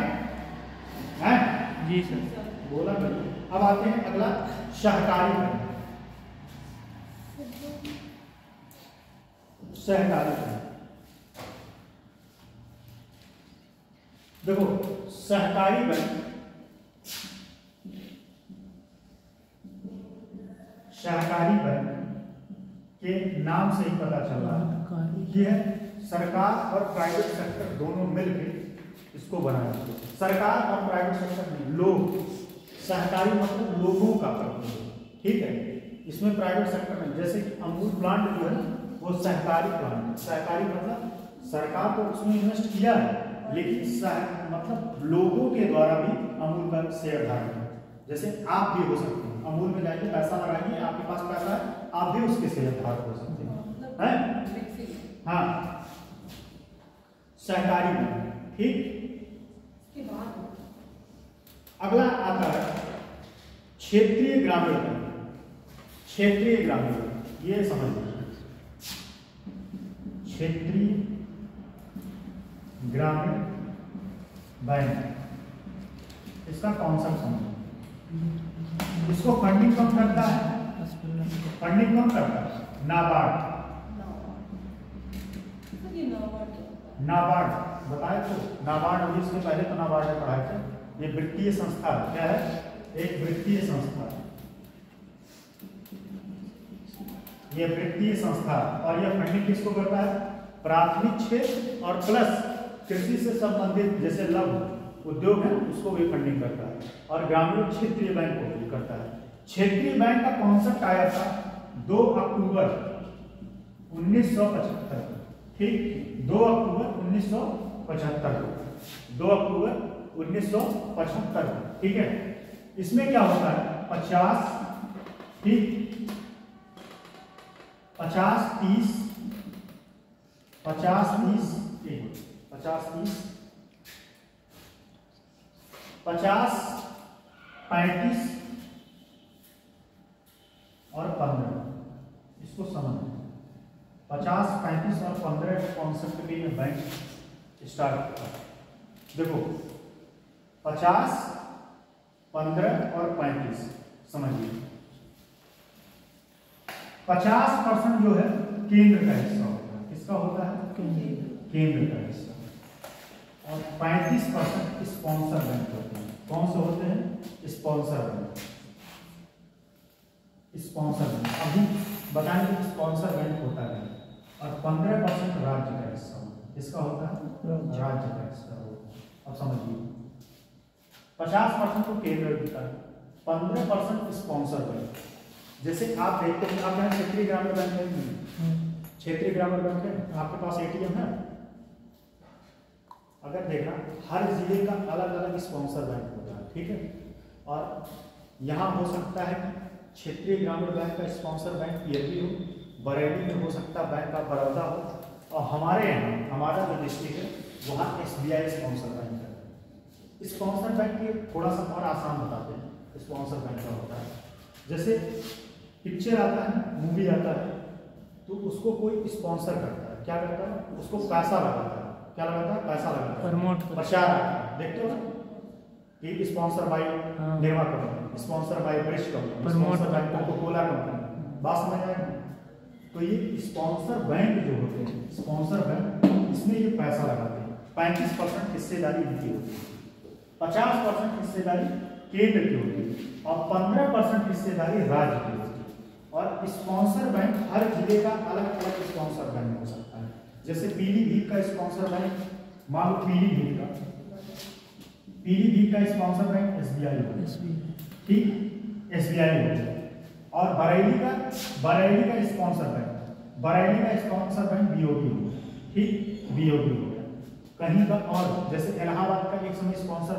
है? जी सर, बोला नहीं। अब आते हैं अगला सहकारी बैंक। सहकारी बैंक देखो, सहकारी बैंक के नाम से ही पता चल रहा है कि है सरकार और प्राइवेट सेक्टर दोनों मिलकर इसको बनाया। सरकार और प्राइवेट सेक्टर में लोग, सहकारी मतलब लोगों का प्रतिनिधि। ठीक है, इसमें प्राइवेट सेक्टर में जैसे कि अमूल प्लांट जो है वो सहकारी प्लांट है। सहकारी मतलब सरकार तो उसमें इन्वेस्ट किया है, लेकिन मतलब लोगों के द्वारा भी अमूल का शेयर धारक है। जैसे आप भी हो सकते हैं, अमूल में जाइए, पैसा लगाइए, आपके पास पैसा है, आप भी उसके शेयर धारक हो सकते हैं। हाँ, सहकारी बैंक। ठीक, अगला आता है क्षेत्रीय ग्रामीण बैंक। क्षेत्रीय ग्रामीण बैंक, ये समझ लीजिए, क्षेत्रीय ग्रामीण बैंक, इसका कॉन्सेप्ट समझो। इसको फंडिंग कौन करता है? फंडिंग कौन करता है? नाबार्ड। नाबार्ड बताए तो, नाबार्ड अभी इसके पहले तो नाबार्ड में पढ़ाए थे। ये वित्तीय संस्था क्या है? एक वित्तीय संस्था। ये वित्तीय संस्था, और यह फंडिंग किसको करता है? प्राथमिक क्षेत्र और प्लस कृषि से संबंधित जैसे लघु उद्योग है उसको भी फंडिंग करता है, और ग्रामीण क्षेत्रीय बैंक को भी करता है। क्षेत्रीय बैंक का कॉन्सेप्ट आया था 2 अक्टूबर 1975। ठीक, 2 अक्टूबर 1975 2 अक्टूबर 1975। ठीक है, इसमें क्या होता है? 50 50 30 50 30 50 30 50 35 और 15 इसको समझ 50 35 और 15 कॉन्सेप्ट के लिए बैंक स्टार्ट करता है। देखो 50 15 और 35 समझिए 50% जो है केंद्र का हिस्सा होता है। किसका होता है? केंद्र का हिस्सा। और 35% स्पॉन्सर बैंक होते हैं। कौन से होते हैं? Sponsor bank. स्पॉन्सर बैंक अभी बताएंगे स्पॉन्सर बैंक होता है। और 15% राज्य का हिस्सा होता है। किसका होता है? राज्य का हिस्सा होता है। अब समझिए 50% तो केंद्र देता है, 15% स्पॉन्सर बैंक। जैसे आप देखते हैं आप यहाँ क्षेत्रीय ग्रामीण बैंक है, क्षेत्रीय ग्रामीण बैंक है, आपके पास एटीएम है। अगर देखना हर जिले का अलग अलग स्पॉन्सर बैंक होता है, ठीक है। और यहाँ हो सकता है कि क्षेत्रीय ग्रामीण बैंक का स्पॉन्सर बैंक पीएनबी हो, बरेली में हो सकता है बैंक ऑफ बड़ौदा हो, और हमारे यहाँ हमारा जो डिस्ट्रिक्ट है वहाँ एसबीआई स्पॉन्सर बैंक है। स्पॉन्सर बैंक के थोड़ा सा और आसान बताते हैं स्पॉन्सर बैंक का होता है। जैसे पिक्चर आता है, मूवी आता है, तो उसको कोई स्पॉन्सर करता है। क्या करता है? उसको पैसा लगाता है। क्या लगाता है? पैसा लगाता है, प्रमोट प्रचार। देखते हो ना कि sponsor by Nirma company, sponsor by ब्रिज company, sponsor by coca cola company. बात समझ आए? तो ये स्पॉन्सर बैंक जो होते हैं, स्पॉन्सर बैंक इसमें ये पैसा लगाते हैं। 35% हिस्सेदारी इनकी होती है, 50% हिस्सेदारी केंद्र की होती है और 15% हिस्सेदारी राज्य की होती है। और स्पॉन्सर बैंक हर जिले का अलग अलग स्पॉन्सर बैंक हो सकता है। जैसे पीलीभीत का स्पॉन्सर बैंक, मान लो पीलीभीत का स्पॉन्सर बैंक एसबीआई हो, ठीक, एसबीआई हो। और बरेली का स्पॉन्सर बैंक बीओबी हो, ठीक, बीओबी हो गया। कहीं का और जैसे इलाहाबाद का एक समय स्पॉन्सर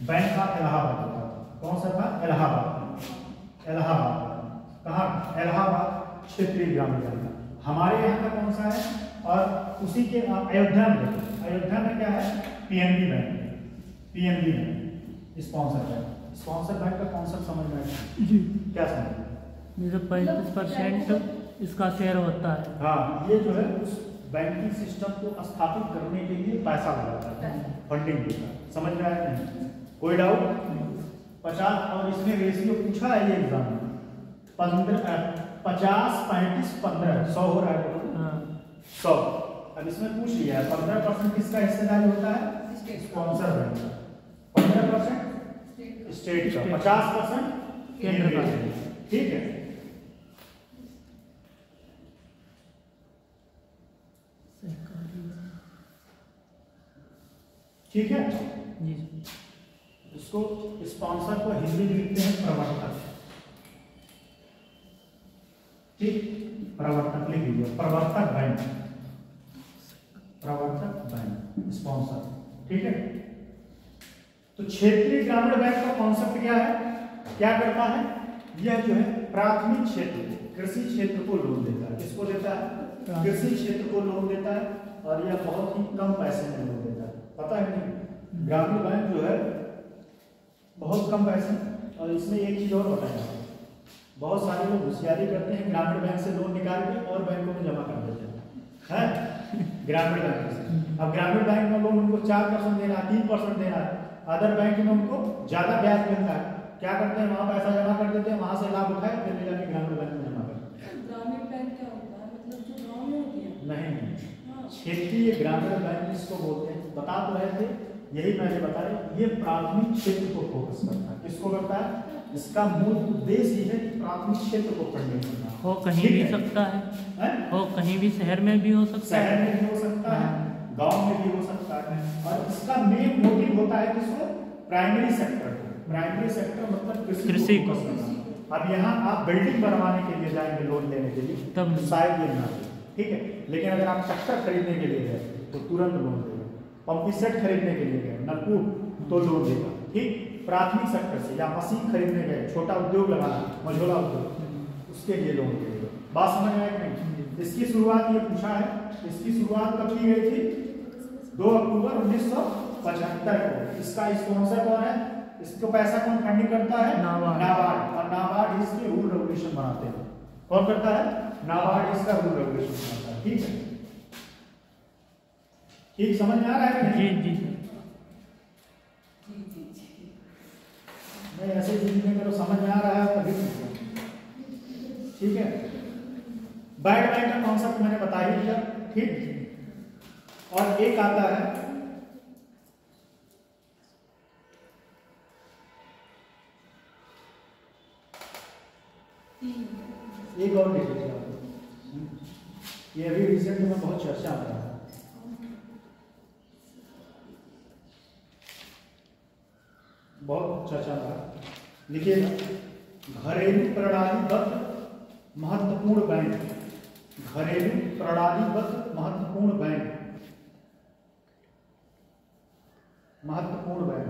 बैंक का इलाहाबाद होता था। कौन सा था? इलाहाबाद। कहाँ? इलाहाबाद क्षेत्रीय ग्रामीण बैंक। हमारे यहाँ का कौन सा है? और उसी के अयोध्या में क्या है? पीएनबी बैंक स्पॉन्सर बैंक का कॉन्सेप्ट समझ में आया जी? क्या समझ? जैसे 35% इसका शेयर होता है। हाँ, ये जो है उस बैंकिंग सिस्टम को स्थापित करने के लिए पैसा लगाता है, फंडिंग देता है। समझ में आया नहीं? कोई डाउट? 50 और इसमें रेशियो पूछा है ये एग्जाम में। 50 35 15 100 हो रहा है। 100 अब इसमें पूछ लिया है 15% किसका हिस्सेदारी होता है? स्पॉन्सर बैंक का, 15% स्टेट का, 50% केंद्र का। ठीक है, ठीक है जी। इसको स्पॉन्सर को हिंदी में लिखते हैं प्रवर्तक, ठीक, प्रवर्तक लिख लीजिए, प्रवर्तक बैंक स्पॉन्सर, ठीक है। तो क्षेत्रीय ग्रामीण बैंक का कॉन्सेप्ट क्या है? क्या करता है? यह जो है प्राथमिक क्षेत्र को, कृषि क्षेत्र को लोन देता है। किसको देता है? कृषि क्षेत्र को लोन देता है, और यह बहुत ही कम पैसे में लोन देता है। पता है नहीं? ग्रामीण बैंक जो है बहुत कम पैसे। और इसमें एक चीज और बताया, बहुत सारे लोग होशियारी करते हैं, ग्रामीण बैंक से लोन निकाल के और बैंकों में जमा कर देते हैं ग्रामीण बैंक से। अब ग्रामीण बैंक में लोन उनको 4% देना है, 3% देना है, अदर बैंक में उनको ज्यादा ब्याज मिलता है। क्या करते हैं? वहां पैसा जमा कर देते हैं, वहां से लाभ उठाए फिर ले जाके ग्रामीण बैंक में जमा करते हैं। ग्रामीण बैंक क्या होता है? मतलब जो गांव में होती है? नहीं, क्षेत्रीय ग्रामीण बैंक इसको बोलते हैं। बता तो रहे थे, यही मैंने बताया, ये प्राथमिक क्षेत्र को फोकस करता है। किसको करता है? इसका मूल उद्देश्य ही है कि प्राथमिक क्षेत्र को फंडिंग करना। हो कहीं भी सकता है, हो कहीं भी, शहर में भी हो सकता है, शहर में भी हो सकता है, गांव में भी हो सकता है। और इसका मेन मोटिव होता है किसको? प्राइमरी सेक्टर को। प्राइमरी सेक्टर मतलब कृषि को। अब यहाँ आप बिल्डिंग बनवाने के लिए जाएंगे लोन लेने के लिए, तब शायद ये ना दे, ठीक है। लेकिन अगर आप ट्रैक्टर खरीदने के लिए गए तो तुरंत लोन देगा। पंपिंग सेट खरीदने के लिए गए, नलकूप, तो लोन देगा, ठीक। प्राथमिक सेक्टर से या मशीन खरीदने गए, छोटा उद्योग लगाना, मझोला उद्योग, उसके लिए लोन देगा। बात समझ में आई कि नहीं? इसकी शुरुआत ये पूछा है, इसकी शुरुआत कब की गई थी? 2 अक्टूबर 1975 को। इसका स्पॉन्सर कौन है? इसको पैसा कौन फंडिंग करता है? नाबार्ड। और नाबार्ड इसके रूल रेगुलेशन बनाते हैं। कौन करता है? नाबार्ड इसका रूल रेगुलेशन बनाता है। ठीक है, ठीक समझ में आ रहा है? जी जी नहीं ऐसे चीजें करो, समझ में आ रहा है तभी। ठीक है, बैड बैंक का कॉन्सेप्ट मैंने बता ही दिया। ठीक, और एक आता है एक और लिख लीजिए आप, ये अभी रिसेंट में बहुत चर्चा हो रहा है। बहुत चर्चा हो रहा है, लिखिएगा, घरेलू प्रणालीबद्ध महत्वपूर्ण बैंक। घरेलू प्रणालीबद्ध महत्वपूर्ण बैंक, महत्वपूर्ण बैंक,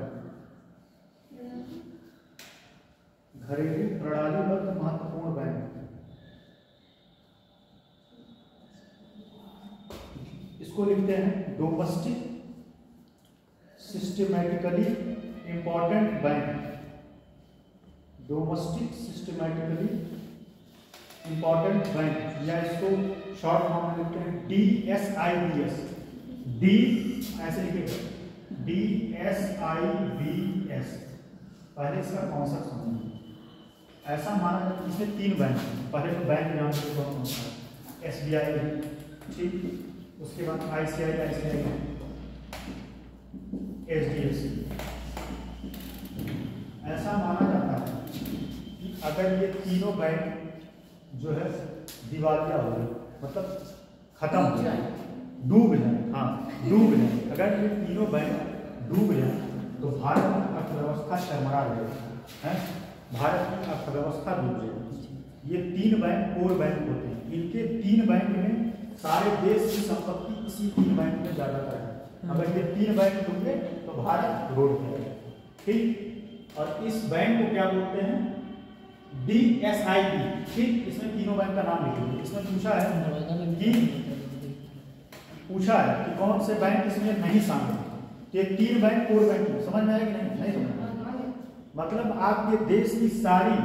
घरेलू प्रणालीबद्ध महत्वपूर्ण बैंक। इसको लिखते हैं domestic systematically important bank. Domestic systematically important bank, या इसको शॉर्ट फॉर्म में लिखते हैं DSIBS। डी ऐसे लिखेगा, DSIBS। पहले इसका कॉन्सेप्ट समझिए। ऐसा माना जाता है इसमें 3 बैंक हैं। पहले तो बैंक नाम से कौन कौन सा? SBI, ठीक, उसके बाद ICICI, HDFC। ऐसा माना जाता है कि अगर ये तीनों बैंक जो है दिवालिया हो गए, मतलब खत्म हो जाए, डूब जाए, हाँ डूब जाए, अगर ये तीनों बैंक डूब जाए तो भारत की अर्थव्यवस्था चरमरा जाएगी, है भारत की अर्थव्यवस्था डूब जाएगी। ये 3 बैंक कोर बैंक होते हैं। इनके 3 बैंक में सारे देश की संपत्ति इसी 3 बैंक में ज्यादातर है। अगर ये 3 बैंक डूबे तो भारत रोड पे है। ठीक, और इस बैंक को क्या बोलते हैं? DSIB। ठीक, इसमें तीनों बैंक का नाम लिखिए। इसमें पूछा है कि कौन से बैंक इसमें नहीं शामिल। ये 3 बैंक कोर बैंक, समझ में आया कि नहीं समझ में? मतलब आपके देश की सारी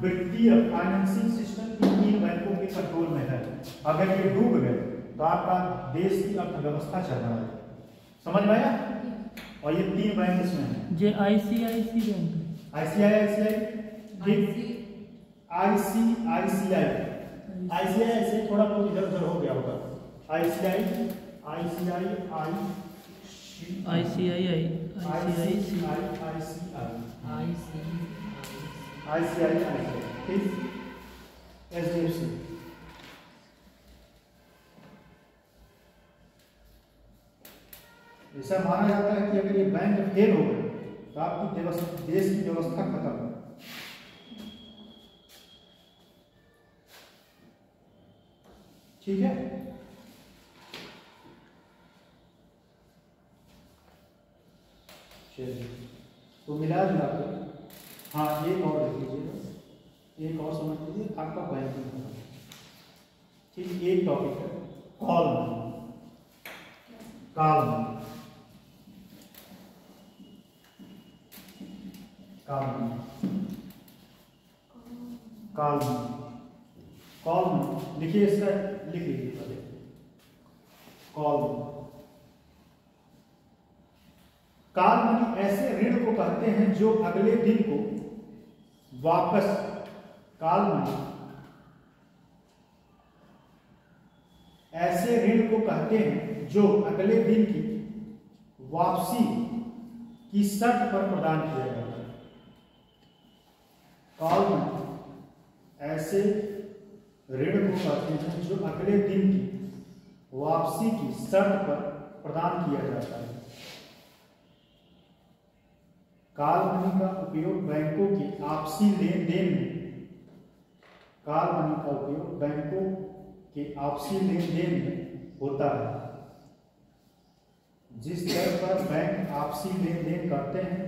वित्तीय फाइनेंसिंग सिस्टम इन 3 बैंकों के कंट्रोल में है। अगर ये डूब गए तो आपका देश की अर्थव्यवस्था चल रहा है। समझ में आया? और ये 3 बैंक इसमें है। जे ICICI बैंक, ICICI, ठीक, ICICI से थोड़ा बहुत इधर उधर हो गया होगा। ICICI ठीक, HDFC। ऐसा माना जाता है कि अगर ये बैंक फेल हो गए तो आपकी देश की व्यवस्था खत्म है। ठीक है, चलिए तो मिला जुला कर, हाँ एक और लिख लीजिए, एक और समझ लीजिए आपका बैंकिंग। ठीक, एक टॉपिक है call money. Call money, call money, call money, call money लिखिए, इसका लिख लीजिए पहले। कॉल मनी, कॉल मनी ऐसे ऋण को कहते हैं जो अगले दिन को वापस, कॉल मनी ऐसे ऋण को कहते हैं जो अगले दिन की वापसी की शर्त पर प्रदान किया जाता है। कॉल मनी ऐसे ऋण को कहते हैं जो अगले दिन की वापसी की शर्त पर प्रदान किया जाता है। कॉल मनी का उपयोग बैंकों के आपसी लेन देन में, कॉल मनी का उपयोग बैंकों के आपसी लेन देन में होता है। जिस दर पर बैंक आपसी लेन देन करते हैं,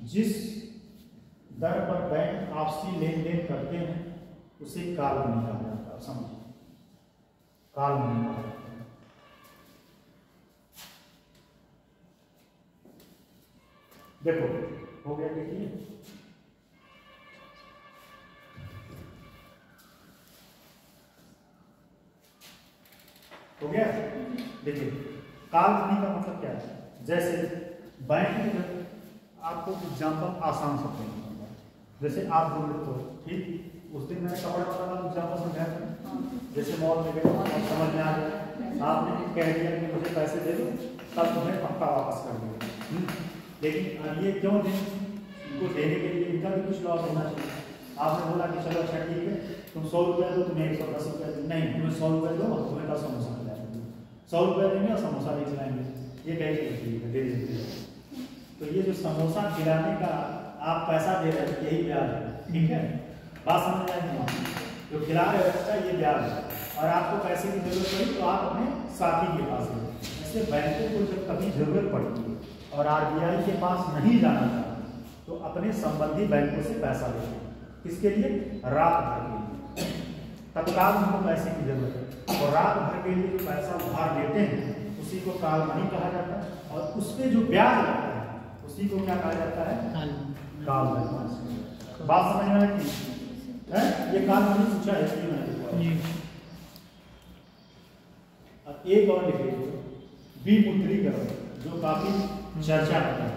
जिस दर पर बैंक आपसी लेन देन करते हैं उसे काल मनी कहा जाता है। समझिए, काल मनी कहा जाता है। देखो हो गया, देखिए हो गया। देखिए काल मनी का मतलब क्या है, जैसे बैंक में आपको एग्जाम्पल आसान सब देंगे, जैसे आप बोल रहे हो ठीक, उस दिन मैंने कपड़ा वाला एग्जाम्पल समझाया था, जैसे मॉल में गए आप समझ में आ गया, आपने कह दिया कि मुझे पैसे दे दो तब तुम्हें पक्का वापस कर दूंगा, लेकिन अब ये क्यों दें, इनको देने के लिए इनका भी कुछ लॉस होना चाहिए। आपने बोला कि चलो अच्छा ठीक है, तुम 100 रुपये दो, तुम्हें 110 रुपये दो, नहीं तुम्हें 100 रुपये दो, तुम्हें 10 समोसा खिलाएंगे, 100 रुपये देंगे और समोसा भी खिलाएंगे, ये कहेंगे ठीक है दे देते हैं। तो ये जो समोसा खिलाने का आप पैसा दे रहे हैं यही ब्याज है, ठीक है, बात समझ आएगी, जो खिला रहे हो उसका ये ब्याज है, और आपको पैसे की जरूरत पड़ी तो आप अपने साथी के पास गए। ऐसे बैंकों को जब कभी जरूरत पड़ती है और RBI के पास नहीं जाना चाहते तो अपने संबंधी बैंकों से पैसा लेते हैं, किसके लिए, रात भर के लिए, तत्काल उनको पैसे की जरूरत है, और रात भर के लिए जो पैसा उधार लेते हैं उसी को काल मनी कहा जाता है, और उसमें जो ब्याज लगता है उसी को क्या कहा जाता है, काल मनी। बात समझ में आती है, ये काल मनी पूछा है इसलिए मैंने लिखा। अब एक और लिखे विमुद्रीकरण, जो काफी चर्चा में है,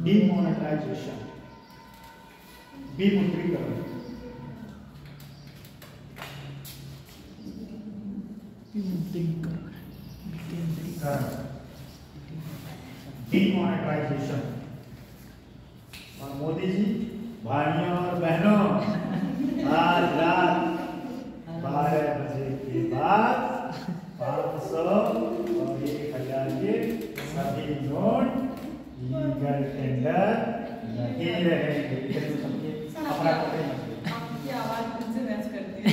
डिमोनेटाइजेशन, विमुद्रीकरण, डिमोनेटाइजेशन। और मोदी जी, भाइयों और बहनों, आज रात 12 बजे के बाद 500 और 1000 के सभी नोट लीगल टेंडर नहीं रहेंगे। अपना आपकी आवाज मुझसे मैच करती है।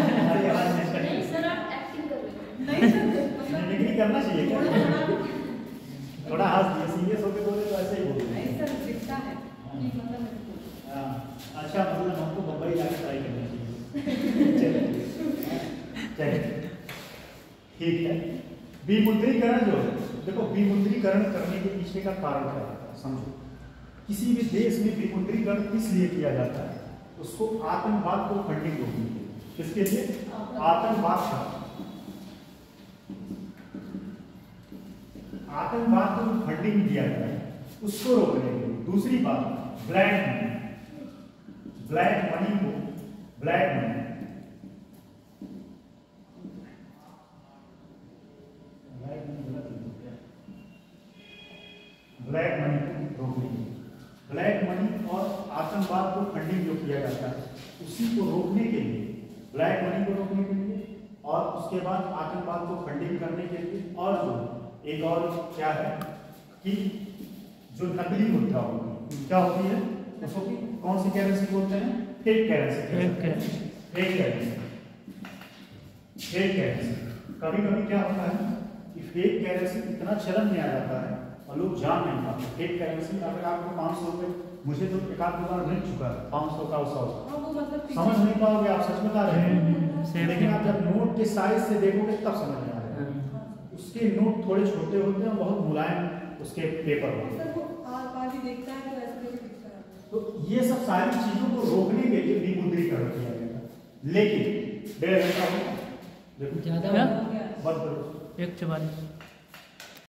हमारी आवाज मैच करती है। सर आप एक्टिंग कर रहे हैं। नहीं सर, मिमिक्री करना चाहिए क्या? थोड़ा हंस दिए, सीरियस होकर बोले तो ऐसे ही बोले। नहीं सर, दिखता है कि मतलब मेरे को। हाँ, अच्छा मतलब हमको मुंबई जाके ट्राई करना चाहिए। चलिए ठीक है। विमुद्रीकरण जो है, देखो विमुद्रीकरण करने के पीछे का कारण क्या है समझो। किसी भी देश में विमुद्रीकरण किस लिए किया जाता है, उसको आतंकवाद को फंडिंग रोकने के लिए। किसके लिए? आतंकवाद का, आतंकवाद को फंडिंग दिया जाता है उसको रोकने के लिए। दूसरी बात ब्लैक मनी, ब्लैक मनी को, ब्लैक मनी ब्लैक मनी को रोकने के लिए, ब्लैक मनी और आतंकवाद को फंडिंग जो किया जाता है उसी को रोकने के लिए, ब्लैक मनी को रोकने के लिए और उसके बाद आतंकवाद को फंडिंग करने के लिए। और जो एक और क्या है कि जो नकली मुद्रा होती है, क्या होती है उसको कौन सी करेंसी बोलते हैं? Fake currency. Fake currency, fake currency, fake currency. कभी कभी क्या होता है कि फेक करेंसी इतना चलन में आ जाता है और लोग जान नहीं पाते। फेक करेंसी अगर आपको 500 रुपये, मुझे तो एक आध बार मिल चुका है 500 का 100 का, समझ नहीं पाओगे, आप सच बता रहे हैं, लेकिन आप जब नोट के साइज से देखोगे तब समझ में आएगा। उसके नोट थोड़े छोटे होते हैं, बहुत मुलायम उसके पेपर होते हैं। तो ये सब सारी चीजों को रोकने के लिए विमुद्रीकरण किया गया। लेकिन 1.5 घंटा हो, देखो ज्यादा बंद करो। 1:44